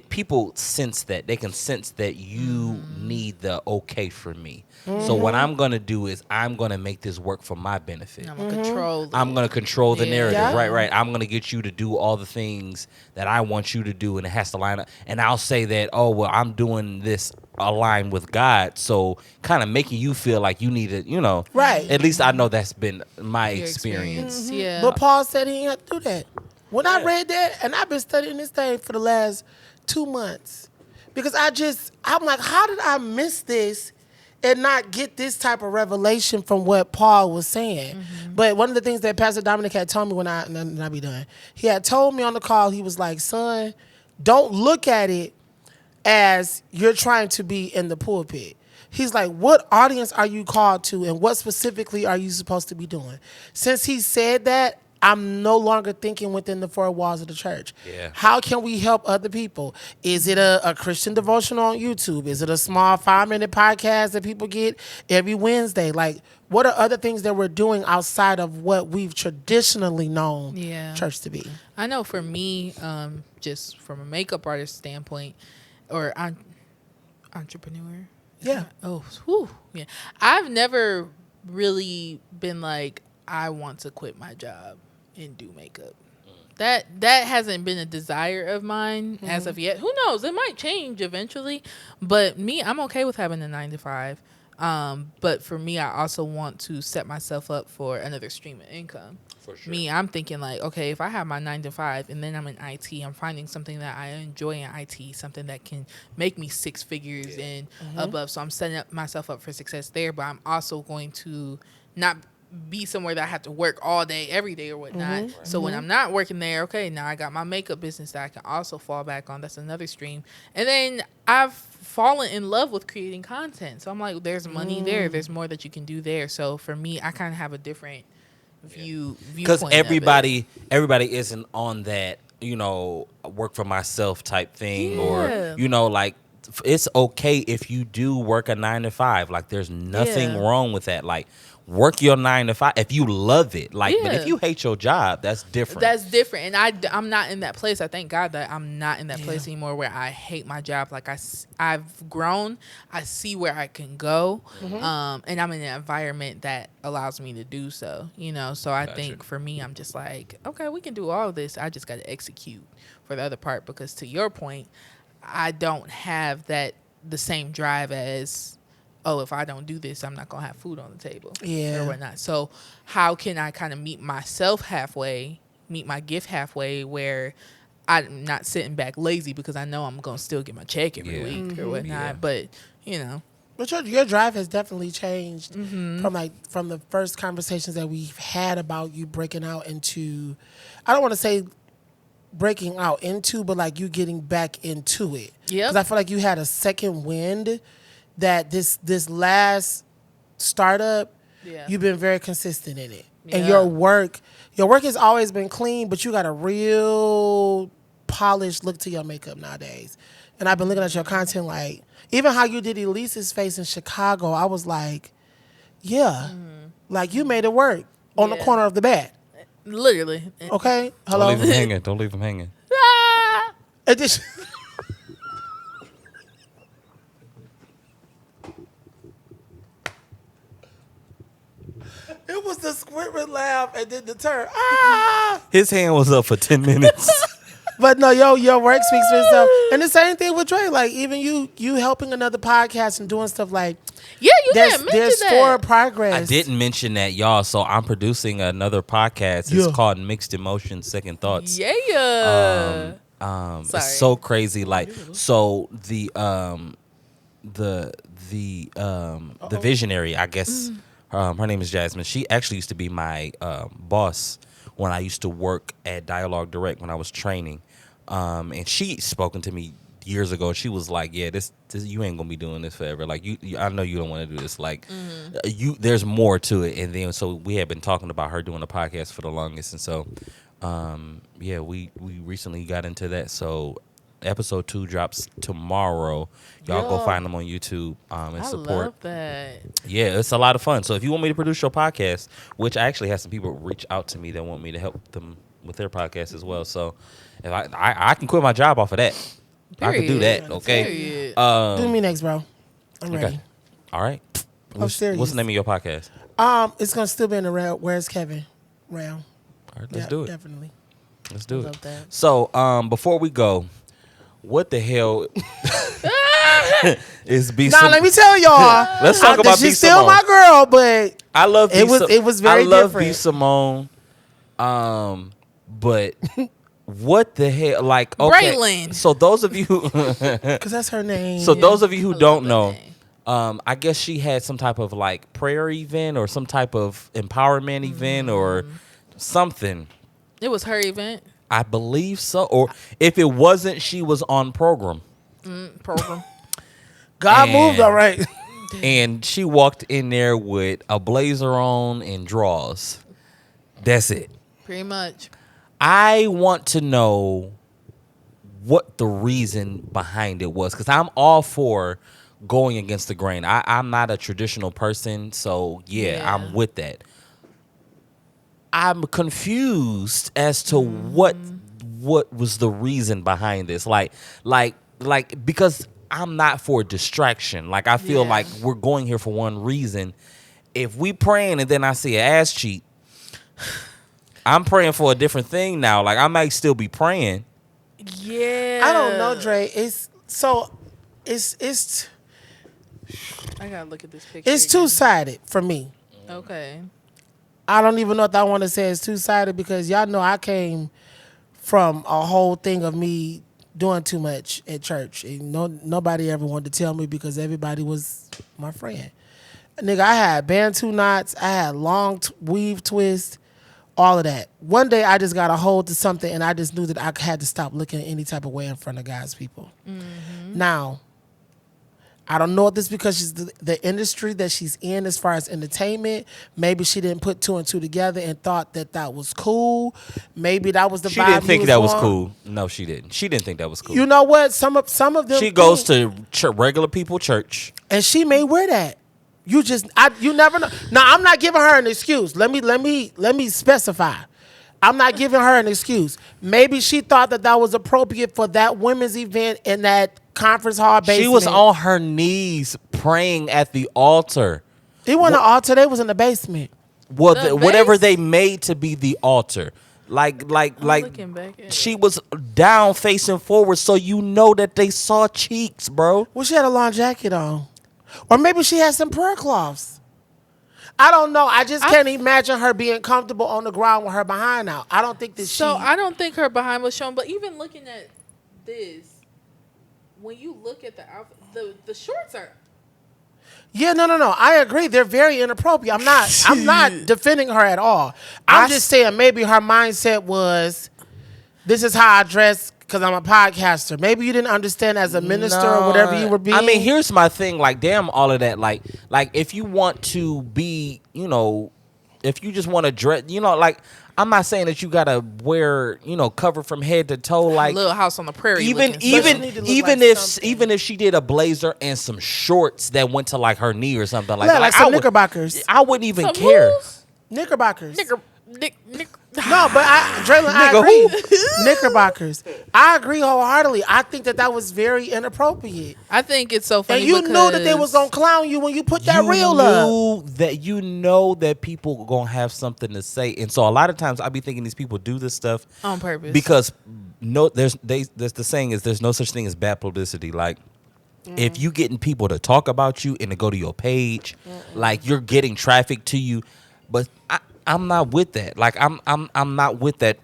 Speaker 1: people sense that they can sense that you need the okay from me. So what I'm gonna do is I'm gonna make this work for my benefit.
Speaker 2: I'm gonna control.
Speaker 1: I'm gonna control the
Speaker 2: Yeah.
Speaker 1: narrative.
Speaker 3: Yeah.
Speaker 1: Right. I'm gonna get you to do all the things that I want you to do, and it has to line up. And I'll say that, oh well, I'm doing this aligned with God, so kind of making you feel like you need to,
Speaker 3: Right.
Speaker 1: At least I know that's been my
Speaker 2: Your
Speaker 1: experience.
Speaker 2: Yeah.
Speaker 3: But Paul said he didn't have to do that. When I read that, and I've been studying this thing for the last 2 months, because I'm like, how did I miss this and not get this type of revelation from what Paul was saying? But one of the things that Pastor Dominic had told me when I be done, he had told me on the call, he was like, son, don't look at it as you're trying to be in the pulpit. He's like, what audience are you called to and what specifically are you supposed to be doing? Since he said that, I'm no longer thinking within the four walls of the church.
Speaker 1: Yeah.
Speaker 3: How can we help other people? Is it a Christian devotional on YouTube? Is it a small 5-minute podcast that people get every Wednesday? Like, what are other things that we're doing outside of what we've traditionally known church to be?
Speaker 2: I know for me, just from a makeup artist standpoint, or entrepreneur.
Speaker 3: Yeah.
Speaker 2: Oh, whew, yeah. I've never really been like, I want to quit my job and do makeup. That hasn't been a desire of mine as of yet. Who knows? It might change eventually. But me, I'm okay with having a 9 to 5. But for me, I also want to set myself up for another stream of income.
Speaker 1: For sure.
Speaker 2: Me, I'm thinking like, okay, if I have my 9 to 5 and then I'm in IT, I'm finding something that I enjoy in IT, something that can make me 6 figures and above. So I'm setting up myself up for success there. But I'm also going to not be somewhere that I have to work all day, every day or whatnot. So when I'm not working there, okay, now I got my makeup business that I can also fall back on. That's another stream. And then I've fallen in love with creating content. So I'm like, there's money there. There's more that you can do there. So for me, I kind of have a different viewpoint.
Speaker 1: Because
Speaker 2: of it.
Speaker 1: everybody isn't on that, work for myself type thing, or like it's okay if you do work a 9 to 5. Like there's nothing
Speaker 2: Yeah.
Speaker 1: wrong with that. Like work your 9 to 5 if you love it. Like, but
Speaker 2: Yeah.
Speaker 1: if you hate your job, that's different.
Speaker 2: That's different, and I'm not in that place. I thank God that I'm not in that place anymore where I hate my job. Like I've grown. I see where I can go, and I'm in an environment that allows me to do so. You know, so I think for me, I'm just like, okay, we can do all of this. I just got to execute for the other part, because to your point, I don't have the same drive as, oh, if I don't do this, I'm not going to have food on the table.
Speaker 3: Yeah.
Speaker 2: Or whatnot. So how can I kind of meet myself halfway, meet my gift halfway, where I'm not sitting back lazy because I know I'm going to still get my check every week or whatnot.
Speaker 1: Yeah.
Speaker 2: But, you know.
Speaker 3: But your drive has definitely changed from the first conversations that we've had about you breaking out into, I don't want to say breaking out into, but like you getting back into it.
Speaker 2: Yep.
Speaker 3: Because I feel like you had a second wind that this last startup, you've been very consistent in it. And your work has always been clean, but you got a real polished look to your makeup nowadays. And I've been looking at your content, like, even how you did Elise's face in Chicago, I was like, yeah, like you made it work on the corner of the bed.
Speaker 2: Literally.
Speaker 3: Okay? Hello?
Speaker 1: Don't leave him hanging. Don't leave him hanging.
Speaker 3: It just- It was the squirrel laugh and then the turn. Ah!
Speaker 1: His hand was up for 10 minutes.
Speaker 3: But no, your work speaks for itself. And the same thing with Dre. Like, even you helping another podcast and doing stuff like,
Speaker 2: Yeah, you didn't mention
Speaker 3: there's
Speaker 2: that.
Speaker 3: forward progress.
Speaker 1: I didn't mention that, y'all. So I'm producing another podcast. It's called Mixed Emotions, Second Thoughts.
Speaker 2: Yeah.
Speaker 1: Sorry.
Speaker 2: Sorry.
Speaker 1: It's so crazy. Like, so the visionary, I guess, her name is Jasmine. She actually used to be my boss when I used to work at Dialogue Direct when I was training. And she spoken to me years ago. She was like, "Yeah, this you ain't gonna be doing this forever. Like, you I know you don't want to do this. Like, there's more to it." And then so we had been talking about her doing a podcast for the longest, and so we recently got into that. So episode 2 drops tomorrow. Y'all go find them on YouTube and
Speaker 2: I
Speaker 1: support.
Speaker 2: love that.
Speaker 1: Yeah, it's a lot of fun. So if you want me to produce your podcast, which I actually have some people reach out to me that want me to help them with their podcast as well. So if I can quit my job off of that. I can do that.
Speaker 2: Period.
Speaker 1: Okay.
Speaker 2: Period.
Speaker 3: Do me next, bro. I'm ready.
Speaker 1: Okay. All right. What's
Speaker 3: serious.
Speaker 1: the name of your podcast?
Speaker 3: It's gonna still be in the round. Where's Kevin? Round.
Speaker 1: All right, let's do it.
Speaker 3: Definitely.
Speaker 1: Let's do it.
Speaker 2: Love that.
Speaker 1: So, before we go, what the hell is B?
Speaker 3: Now let me tell y'all.
Speaker 1: Let's talk about B.
Speaker 3: She's still
Speaker 1: Simone.
Speaker 3: my girl, but
Speaker 1: I love
Speaker 3: it was very
Speaker 1: I love
Speaker 3: different.
Speaker 1: B. Simone. But what the hell? Like, okay.
Speaker 2: Braylon.
Speaker 1: So those of you,
Speaker 3: because that's her name.
Speaker 1: so those of you who don't
Speaker 2: that
Speaker 1: know,
Speaker 2: name.
Speaker 1: I guess she had some type of like prayer event or some type of empowerment event or something.
Speaker 2: It was her event.
Speaker 1: I believe so. Or if it wasn't, she was on program.
Speaker 2: Program.
Speaker 3: God
Speaker 1: And-
Speaker 3: moved all right.
Speaker 1: And she walked in there with a blazer on and drawers. That's it.
Speaker 2: Pretty much.
Speaker 1: I want to know what the reason behind it was, because I'm all for going against the grain. I'm not a traditional person, so yeah. I'm with that. I'm confused as to what was the reason behind this. Like because I'm not for distraction. Like, I feel like we're going here for one reason. If we praying and then I see an ass cheek, I'm praying for a different thing now. Like, I might still be praying.
Speaker 2: Yeah.
Speaker 3: I don't know, Dre. It's
Speaker 2: I gotta look at this picture.
Speaker 3: it's
Speaker 2: again.
Speaker 3: two-sided for me.
Speaker 2: Okay.
Speaker 3: I don't even know if I want to say it's two-sided, because y'all know I came from a whole thing of me doing too much at church. And nobody ever wanted to tell me because everybody was my friend. Nigga, I had Bantu knots, I had long weave twists, all of that. One day I just got a hold to something and I just knew that I had to stop looking any type of way in front of God's people. Now, I don't know if this is because she's the industry that she's in as far as entertainment. Maybe she didn't put 2 and 2 together and thought that was cool. Maybe that was the
Speaker 1: She
Speaker 3: vibe
Speaker 1: didn't
Speaker 3: he
Speaker 1: think that was
Speaker 3: on.
Speaker 1: cool. No, she didn't. She didn't think that was cool.
Speaker 3: You know what? Some of them
Speaker 1: She goes to regular people church.
Speaker 3: and she may wear that. You never know. Now I'm not giving her an excuse. Let me specify. I'm not giving her an excuse. Maybe she thought that was appropriate for that women's event in that conference hall basement.
Speaker 1: She was on her knees praying at the altar.
Speaker 3: It wasn't an altar. They was in the basement.
Speaker 1: Well,
Speaker 2: The
Speaker 1: whatever
Speaker 2: base?
Speaker 1: they made to be the altar. Like
Speaker 2: looking back at
Speaker 1: she
Speaker 2: it.
Speaker 1: was down facing forward, so you know that they saw cheeks, bro.
Speaker 3: Well, she had a long jacket on. Or maybe she had some prayer cloths. I don't know. I just can't imagine her being comfortable on the ground with her behind out. I don't think that
Speaker 2: So I don't think her behind was shown. But even looking at this, when you look at the outfit, the shorts are.
Speaker 3: Yeah, no. I agree. They're very inappropriate. I'm not defending her at all. I'm just saying maybe her mindset was, this is how I dress because I'm a podcaster. Maybe you didn't understand as a minister or whatever you were being.
Speaker 1: I mean, here's my thing. Like, damn, all of that. Like if you want to be, if you just want to dress, like, I'm not saying that you gotta wear, cover from head to toe. Like,
Speaker 2: Little House on the Prairie.
Speaker 1: even
Speaker 2: looking stuff.
Speaker 3: need to look
Speaker 1: even
Speaker 3: like
Speaker 1: if
Speaker 3: something.
Speaker 1: even if she did a blazer and some shorts that went to like her knee or something like
Speaker 3: Yeah,
Speaker 1: that,
Speaker 3: like
Speaker 1: I
Speaker 3: some
Speaker 1: would-
Speaker 3: knickerbockers.
Speaker 1: I wouldn't even
Speaker 2: Some
Speaker 1: care.
Speaker 2: rules?
Speaker 3: Knickerbockers.
Speaker 2: Nick.
Speaker 3: No, but Draylon, I
Speaker 1: Nigga,
Speaker 3: agree. Knickerbockers. I agree wholeheartedly. I think that was very inappropriate.
Speaker 2: I think it's so funny.
Speaker 3: And you knew that they was gonna clown you when you put that reel up.
Speaker 1: You know that people gonna have something to say, and so a lot of times I be thinking these people do this stuff
Speaker 2: on purpose.
Speaker 1: because there's the saying is there's no such thing as bad publicity. Like, if you getting people to talk about you and to go to your page, like, you're getting traffic to you, but I'm not with that. Like, I'm not with that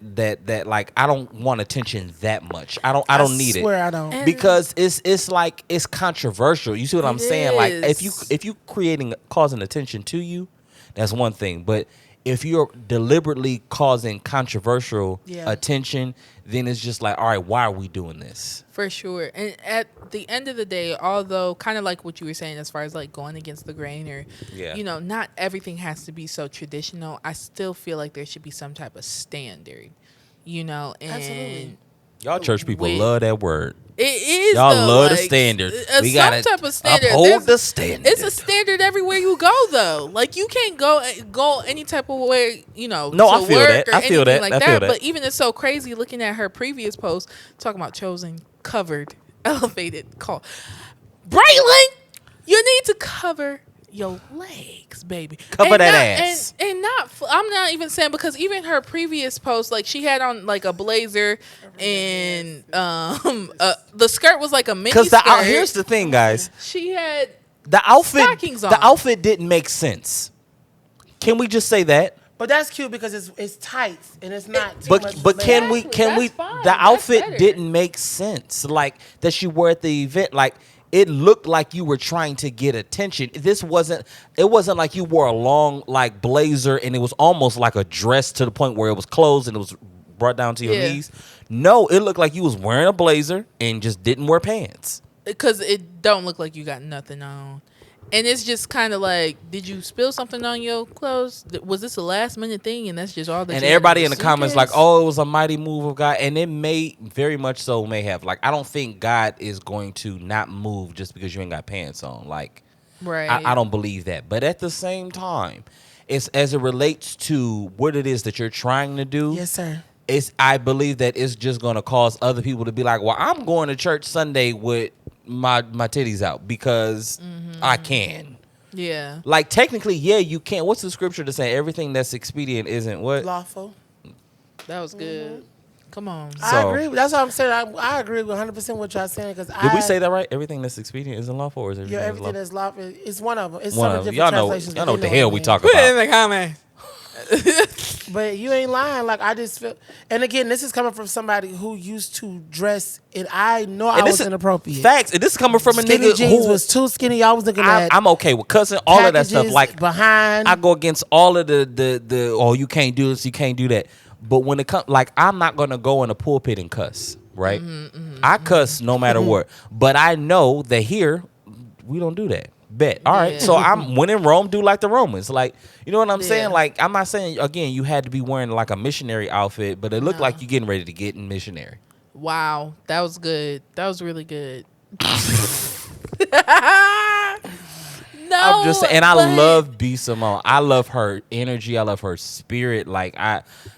Speaker 1: like, I don't want attention that much. I don't need it.
Speaker 3: I swear I don't.
Speaker 1: Because it's like, it's controversial. You see what I'm saying? Like,
Speaker 2: is.
Speaker 1: if you causing attention to you, that's one thing. But if you're deliberately causing controversial attention, then it's just like, all right, why are we doing this?
Speaker 2: For sure. And at the end of the day, although kind of like what you were saying as far as like going against the grain or, not everything has to be so traditional, I still feel like there should be some type of standard, and
Speaker 3: Absolutely.
Speaker 1: Y'all church people
Speaker 2: Wait.
Speaker 1: love that word.
Speaker 2: it is
Speaker 1: Y'all
Speaker 2: though,
Speaker 1: love the
Speaker 2: like,
Speaker 1: standard. We
Speaker 2: some
Speaker 1: gotta
Speaker 2: type of standard.
Speaker 1: uphold
Speaker 2: There's-
Speaker 1: the standard.
Speaker 2: It's a standard everywhere you go, though. Like, you can't go any type of way,
Speaker 1: No,
Speaker 2: to
Speaker 1: I feel
Speaker 2: work
Speaker 1: that.
Speaker 2: or
Speaker 1: I feel
Speaker 2: anything
Speaker 1: that.
Speaker 2: like
Speaker 1: I
Speaker 2: that.
Speaker 1: feel that.
Speaker 2: But even it's so crazy looking at her previous post talking about chosen, covered, elevated call. Braylon, you need to cover your legs, baby.
Speaker 1: Cover
Speaker 2: And
Speaker 1: that
Speaker 2: not-
Speaker 1: ass.
Speaker 2: And not, I'm not even saying, because even her previous post, like, she had on like a blazer and the skirt was like a mini
Speaker 1: Because
Speaker 2: skirt.
Speaker 1: here's the thing, guys.
Speaker 2: She had
Speaker 1: The outfit,
Speaker 2: stockings on.
Speaker 1: the outfit didn't make sense. Can we just say that?
Speaker 3: But that's cute because it's tight and it's not too much.
Speaker 1: But can we
Speaker 2: Exactly. That's fine.
Speaker 1: the
Speaker 2: That's
Speaker 1: outfit
Speaker 2: better.
Speaker 1: didn't make sense, like, that she wore at the event. Like, it looked like you were trying to get attention. It wasn't like you wore a long, like, blazer and it was almost like a dress to the point where it was closed and it was brought down to your
Speaker 2: Yeah.
Speaker 1: knees. No, it looked like you was wearing a blazer and just didn't wear pants.
Speaker 2: Because it don't look like you got nothing on. And it's just kind of like, did you spill something on your clothes? Was this a last minute thing? And that's just all that.
Speaker 1: And
Speaker 2: you had
Speaker 1: everybody
Speaker 2: your
Speaker 1: in the comments like,
Speaker 2: suitcase?
Speaker 1: oh, it was a mighty move of God. And it may, very much so, may have. Like, I don't think God is going to not move just because you ain't got pants on. Like,
Speaker 2: Right.
Speaker 1: I don't believe that. But at the same time, it's as it relates to what it is that you're trying to do.
Speaker 3: Yes, sir.
Speaker 1: I believe that it's just going to cause other people to be like, well, I'm going to church Sunday with my titties out because I can.
Speaker 2: Yeah.
Speaker 1: Like, technically, yeah, you can. What's the scripture to say? Everything that's expedient isn't what?
Speaker 3: Lawful.
Speaker 2: That was good. Come on.
Speaker 3: I
Speaker 1: So-
Speaker 3: agree. That's what I'm saying. I agree with 100% what y'all saying because
Speaker 1: Did we say that right? Everything that's expedient isn't lawful, or is everything,
Speaker 3: Yeah, everything that's lawful. It's one of them. It's
Speaker 1: one
Speaker 3: some
Speaker 1: of them?
Speaker 3: different
Speaker 1: Y'all know
Speaker 3: translations. but
Speaker 1: what
Speaker 3: they
Speaker 1: the hell
Speaker 3: it
Speaker 1: we
Speaker 3: means.
Speaker 1: talk
Speaker 2: Put it in
Speaker 1: about.
Speaker 2: the comments.
Speaker 3: But you ain't lying. Like, I just feel, and again, this is coming from somebody who used to dress, and I know I
Speaker 1: And this
Speaker 3: was
Speaker 1: is
Speaker 3: inappropriate.
Speaker 1: Facts. And this is coming from a
Speaker 3: Skinny
Speaker 1: nigga
Speaker 3: jeans
Speaker 1: who
Speaker 3: was too skinny. Y'all was looking at
Speaker 1: I'm okay with cussing all of that stuff.
Speaker 3: packages
Speaker 1: Like,
Speaker 3: behind.
Speaker 1: I go against all of the oh, you can't do this, you can't do that. But when it comes, like, I'm not gonna go in a pulpit and cuss, right? I cuss no matter what. But I know that here we don't do that. Bet. All right.
Speaker 2: Yeah.
Speaker 1: So I'm when in Rome, do like the Romans. Like, you know what I'm
Speaker 2: Yeah.
Speaker 1: saying? Like, I'm not saying again you had to be wearing like a missionary outfit, but it looked like you getting ready to get in missionary.
Speaker 2: Wow. That was good. That was really good. No,
Speaker 1: I'm just saying, and I
Speaker 2: but-
Speaker 1: love B Simone. I love her energy. I love her spirit. Like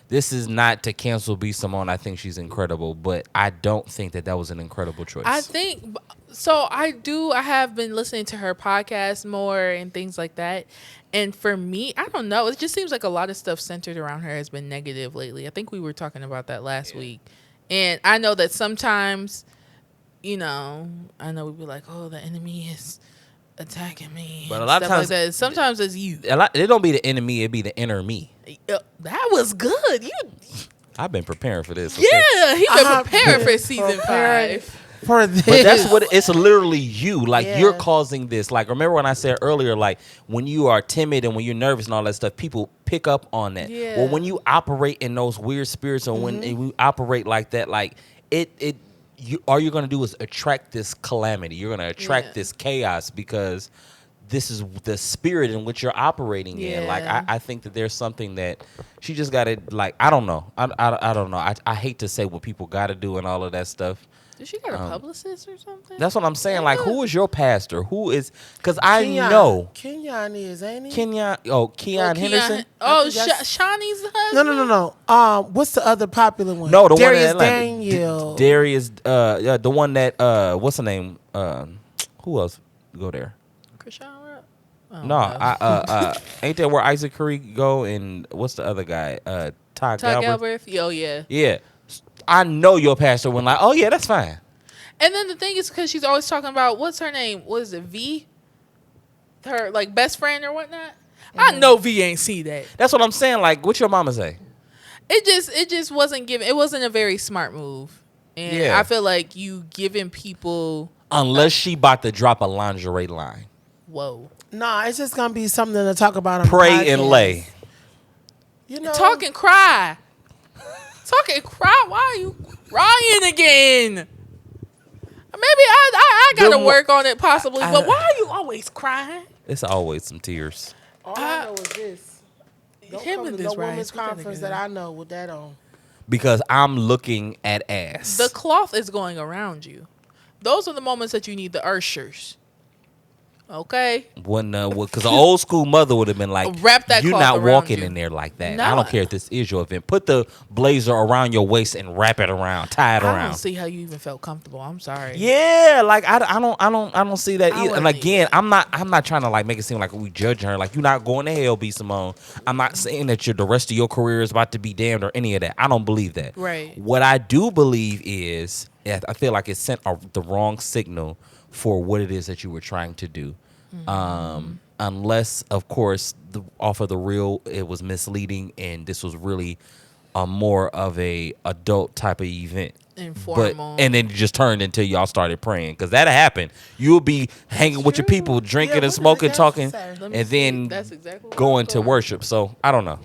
Speaker 1: this is not to cancel B Simone. I think she's incredible, but I don't think that was an incredible choice.
Speaker 2: I think so. I have been listening to her podcast more and things like that. And for me, I don't know. It just seems like a lot of stuff centered around her has been negative lately. I think we were talking about that last week. And I know that sometimes, I know we'd be like, oh, the enemy is attacking me.
Speaker 1: But
Speaker 2: and
Speaker 1: a lot of
Speaker 2: stuff
Speaker 1: times-
Speaker 2: like that. Sometimes it's you.
Speaker 1: It don't be the enemy. It be the inner me.
Speaker 2: That was good.
Speaker 1: I've been preparing for this. Okay?
Speaker 2: Yeah, he been
Speaker 3: I've
Speaker 2: preparing
Speaker 3: been
Speaker 2: for season
Speaker 3: preparing
Speaker 2: 5.
Speaker 3: For this.
Speaker 1: But that's what it's literally you. Like
Speaker 3: Yeah.
Speaker 1: you're causing this. Like remember when I said earlier, like when you are timid and when you're nervous and all that stuff, people pick up on that.
Speaker 2: Yeah.
Speaker 1: Well, when you operate in those weird spirits and when you operate like that, like all you're gonna do is attract this calamity. You're gonna attract
Speaker 2: Yeah.
Speaker 1: this chaos because this is the spirit in which you're operating in. Like
Speaker 2: Yeah.
Speaker 1: I think that there's something that she just gotta like I don't know. I don't know. I hate to say what people gotta do and all of that stuff.
Speaker 2: Did she got a publicist or something?
Speaker 1: That's what I'm saying. Like, who is your pastor? Who is? Because I
Speaker 3: Kenyon.
Speaker 1: know
Speaker 3: Kenyon is, ain't he?
Speaker 1: Kenyon. Oh, Keon Henderson.
Speaker 2: Oh,
Speaker 3: I think that's-
Speaker 2: Shawnee's husband?
Speaker 3: No. What's the other popular one?
Speaker 1: No, the one in
Speaker 3: Darius
Speaker 1: Atlanta.
Speaker 3: Daniel.
Speaker 1: Darius. The one that. What's the name? Who else go there?
Speaker 2: Krishan Rock? Oh,
Speaker 1: No, ain't that where Isaac Curry go? And what's the other guy? Todd
Speaker 2: Todd
Speaker 1: Galbraith.
Speaker 2: Galbraith? Oh, yeah.
Speaker 1: Yeah, I know your pastor went like, oh yeah, that's fine.
Speaker 2: And then the thing is, because she's always talking about, what's her name? What is it, V? Her, like, best friend or whatnot? I know V ain't see that.
Speaker 1: That's what I'm saying. Like, what your mama say?
Speaker 2: It just wasn't given. It wasn't a very smart move. And
Speaker 1: Yeah.
Speaker 2: I feel like you giving people,
Speaker 1: Unless she about to drop a lingerie line,
Speaker 2: whoa.
Speaker 3: Nah, it's just gonna be something to talk about on the
Speaker 1: pray and
Speaker 3: podcast.
Speaker 1: lay.
Speaker 3: You know,
Speaker 2: Talk and cry. Talk and cry. Why are you crying again? Maybe I gotta
Speaker 1: The
Speaker 2: work on it possibly, but why are you always crying?
Speaker 1: It's always some tears.
Speaker 3: all I know is this. Don't
Speaker 2: Him
Speaker 3: come
Speaker 2: and
Speaker 3: to
Speaker 2: this
Speaker 3: no women's
Speaker 2: Ryan, we gotta
Speaker 3: conference
Speaker 2: get
Speaker 3: that I know with that on.
Speaker 1: Because I'm looking at ass.
Speaker 2: The cloth is going around you. Those are the moments that you need the ushers. Okay?
Speaker 1: Because an old school mother would have been like,
Speaker 2: Wrap that
Speaker 1: you're
Speaker 2: cloth
Speaker 1: not
Speaker 2: around
Speaker 1: walking
Speaker 2: you."
Speaker 1: in there like that.
Speaker 2: No.
Speaker 1: I don't care if this is your event. Put the blazer around your waist and wrap it around, tie it
Speaker 2: I
Speaker 1: around.
Speaker 2: don't see how you even felt comfortable. I'm sorry.
Speaker 1: Yeah, like I don't see that
Speaker 2: I
Speaker 1: either. And
Speaker 2: wouldn't
Speaker 1: again, I'm not trying to like make it seem like we judging her. Like you're not going to hell, B Simone. I'm not saying that the rest of your career is about to be damned or any of that. I don't believe that.
Speaker 2: Right.
Speaker 1: What I do believe is, I feel like it sent the wrong signal for what it is that you were trying to do. Unless, of course, off of the real, it was misleading, and this was really more of a adult type of event.
Speaker 2: Informal.
Speaker 1: And then it just turned until y'all started praying, because that'll happen. You'll be hanging with your people, drinking
Speaker 3: Yeah,
Speaker 1: and
Speaker 3: what
Speaker 1: smoking,
Speaker 3: did the pastor
Speaker 1: talking,
Speaker 3: say?
Speaker 2: Let me
Speaker 1: and
Speaker 2: see.
Speaker 1: then
Speaker 2: That's exactly what
Speaker 1: going
Speaker 2: I'm
Speaker 1: to
Speaker 2: doing.
Speaker 1: worship. So I don't know.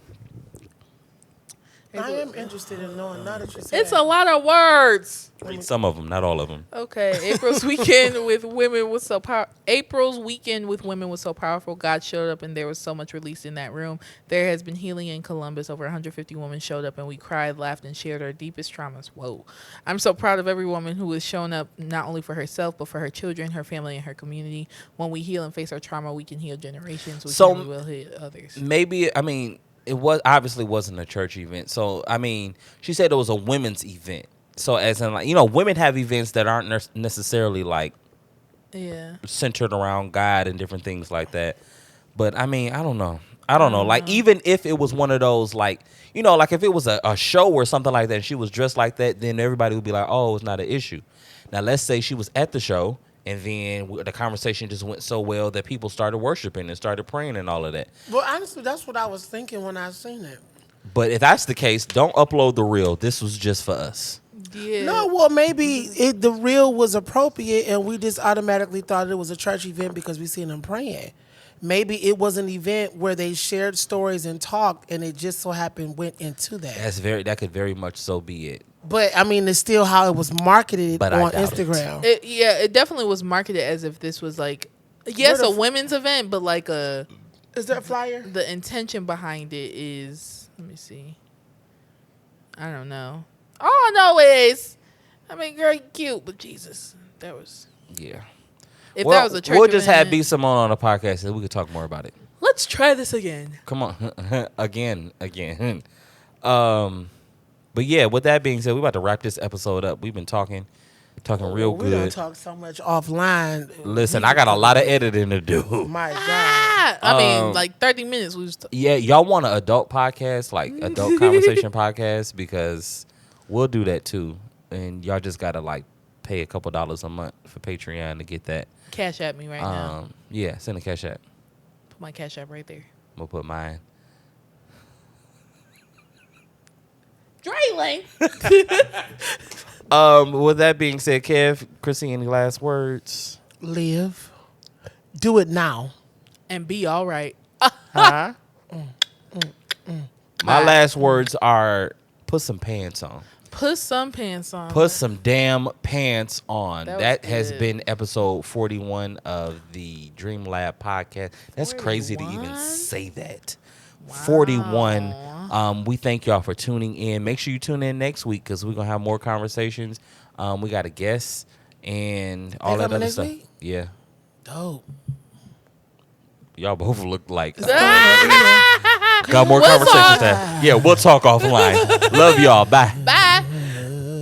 Speaker 3: I am interested in knowing now that you said
Speaker 2: It's a lot of words.
Speaker 1: Read some of them, not all of them.
Speaker 2: Okay, April's weekend with women was so April's weekend with women was so powerful. God showed up, and there was so much released in that room. There has been healing in Columbus. Over 150 women showed up, and we cried, laughed, and shared our deepest traumas. Whoa! I'm so proud of every woman who has shown up, not only for herself but for her children, her family, and her community. When we heal and face our trauma, we can heal generations. We will heal others.
Speaker 1: Maybe, it obviously wasn't a church event. So, she said it was a women's event. So, as in, like, women have events that aren't necessarily, like,
Speaker 2: Yeah.
Speaker 1: centered around God and different things like that. But, I don't know. I don't know. Like, even if it was one of those, like, like if it was a show or something like that and she was dressed like that, then everybody would be like, oh, it's not an issue. Now, let's say she was at the show, and then the conversation just went so well that people started worshiping and started praying and all of that.
Speaker 3: Well, honestly, that's what I was thinking when I seen it.
Speaker 1: But if that's the case, don't upload the reel. This was just for us.
Speaker 2: Yeah.
Speaker 3: No, well, maybe the real was appropriate, and we just automatically thought it was a church event because we seen them praying. Maybe it was an event where they shared stories and talked, and it just so happened went into that.
Speaker 1: That could very much so be it.
Speaker 3: But it's still how it was marketed
Speaker 1: But I
Speaker 3: on
Speaker 1: doubt
Speaker 3: Instagram.
Speaker 2: It definitely was marketed as if this was like, yes,
Speaker 3: Where
Speaker 2: a
Speaker 3: the
Speaker 2: women's event, but like
Speaker 3: Is there a flyer?
Speaker 2: the intention behind it is, let me see. I don't know. All I know is, girl, you cute, but Jesus, that was.
Speaker 1: Yeah.
Speaker 2: If that was a church
Speaker 1: we'll just have
Speaker 2: event,
Speaker 1: B Simone on the podcast and we could talk more about it.
Speaker 2: let's try this again.
Speaker 1: Come on, again. But yeah, with that being said, we're about to wrap this episode up. We've been talking real
Speaker 3: We don't
Speaker 1: good.
Speaker 3: talk so much offline.
Speaker 1: Listen, I got a lot of editing to do.
Speaker 3: My God.
Speaker 2: I mean, like 30 minutes. We was
Speaker 1: Yeah, y'all want an adult podcast, like adult conversation podcast, because we'll do that too. And y'all just gotta like pay a couple dollars a month for Patreon to get that.
Speaker 2: cash at me right now.
Speaker 1: Yeah, send a cash app.
Speaker 2: Put my cash app right there.
Speaker 1: I'm gonna put mine.
Speaker 2: Draylane.
Speaker 1: With that being said, Kev, Chrissy, any last words?
Speaker 3: Live. Do it now.
Speaker 2: And be all right.
Speaker 1: Huh? My last words are put some pants on.
Speaker 2: Put some pants on.
Speaker 1: Put some damn pants on.
Speaker 2: That was
Speaker 1: That has
Speaker 2: good.
Speaker 1: been episode 41 of the Dream Lab podcast. That's crazy to even
Speaker 2: 41?
Speaker 1: say that. 41. We thank y'all for tuning in. Make sure you tune in next week because we're going to have more conversations. We got a guest and all that
Speaker 3: coming
Speaker 1: other
Speaker 3: next
Speaker 1: stuff.
Speaker 3: week?
Speaker 1: Yeah.
Speaker 3: Dope.
Speaker 1: Y'all both look like
Speaker 2: Ah!
Speaker 1: got more
Speaker 2: We'll
Speaker 1: conversations.
Speaker 2: talk.
Speaker 1: to have. Yeah, we'll talk offline. Love y'all. Bye.
Speaker 2: Bye.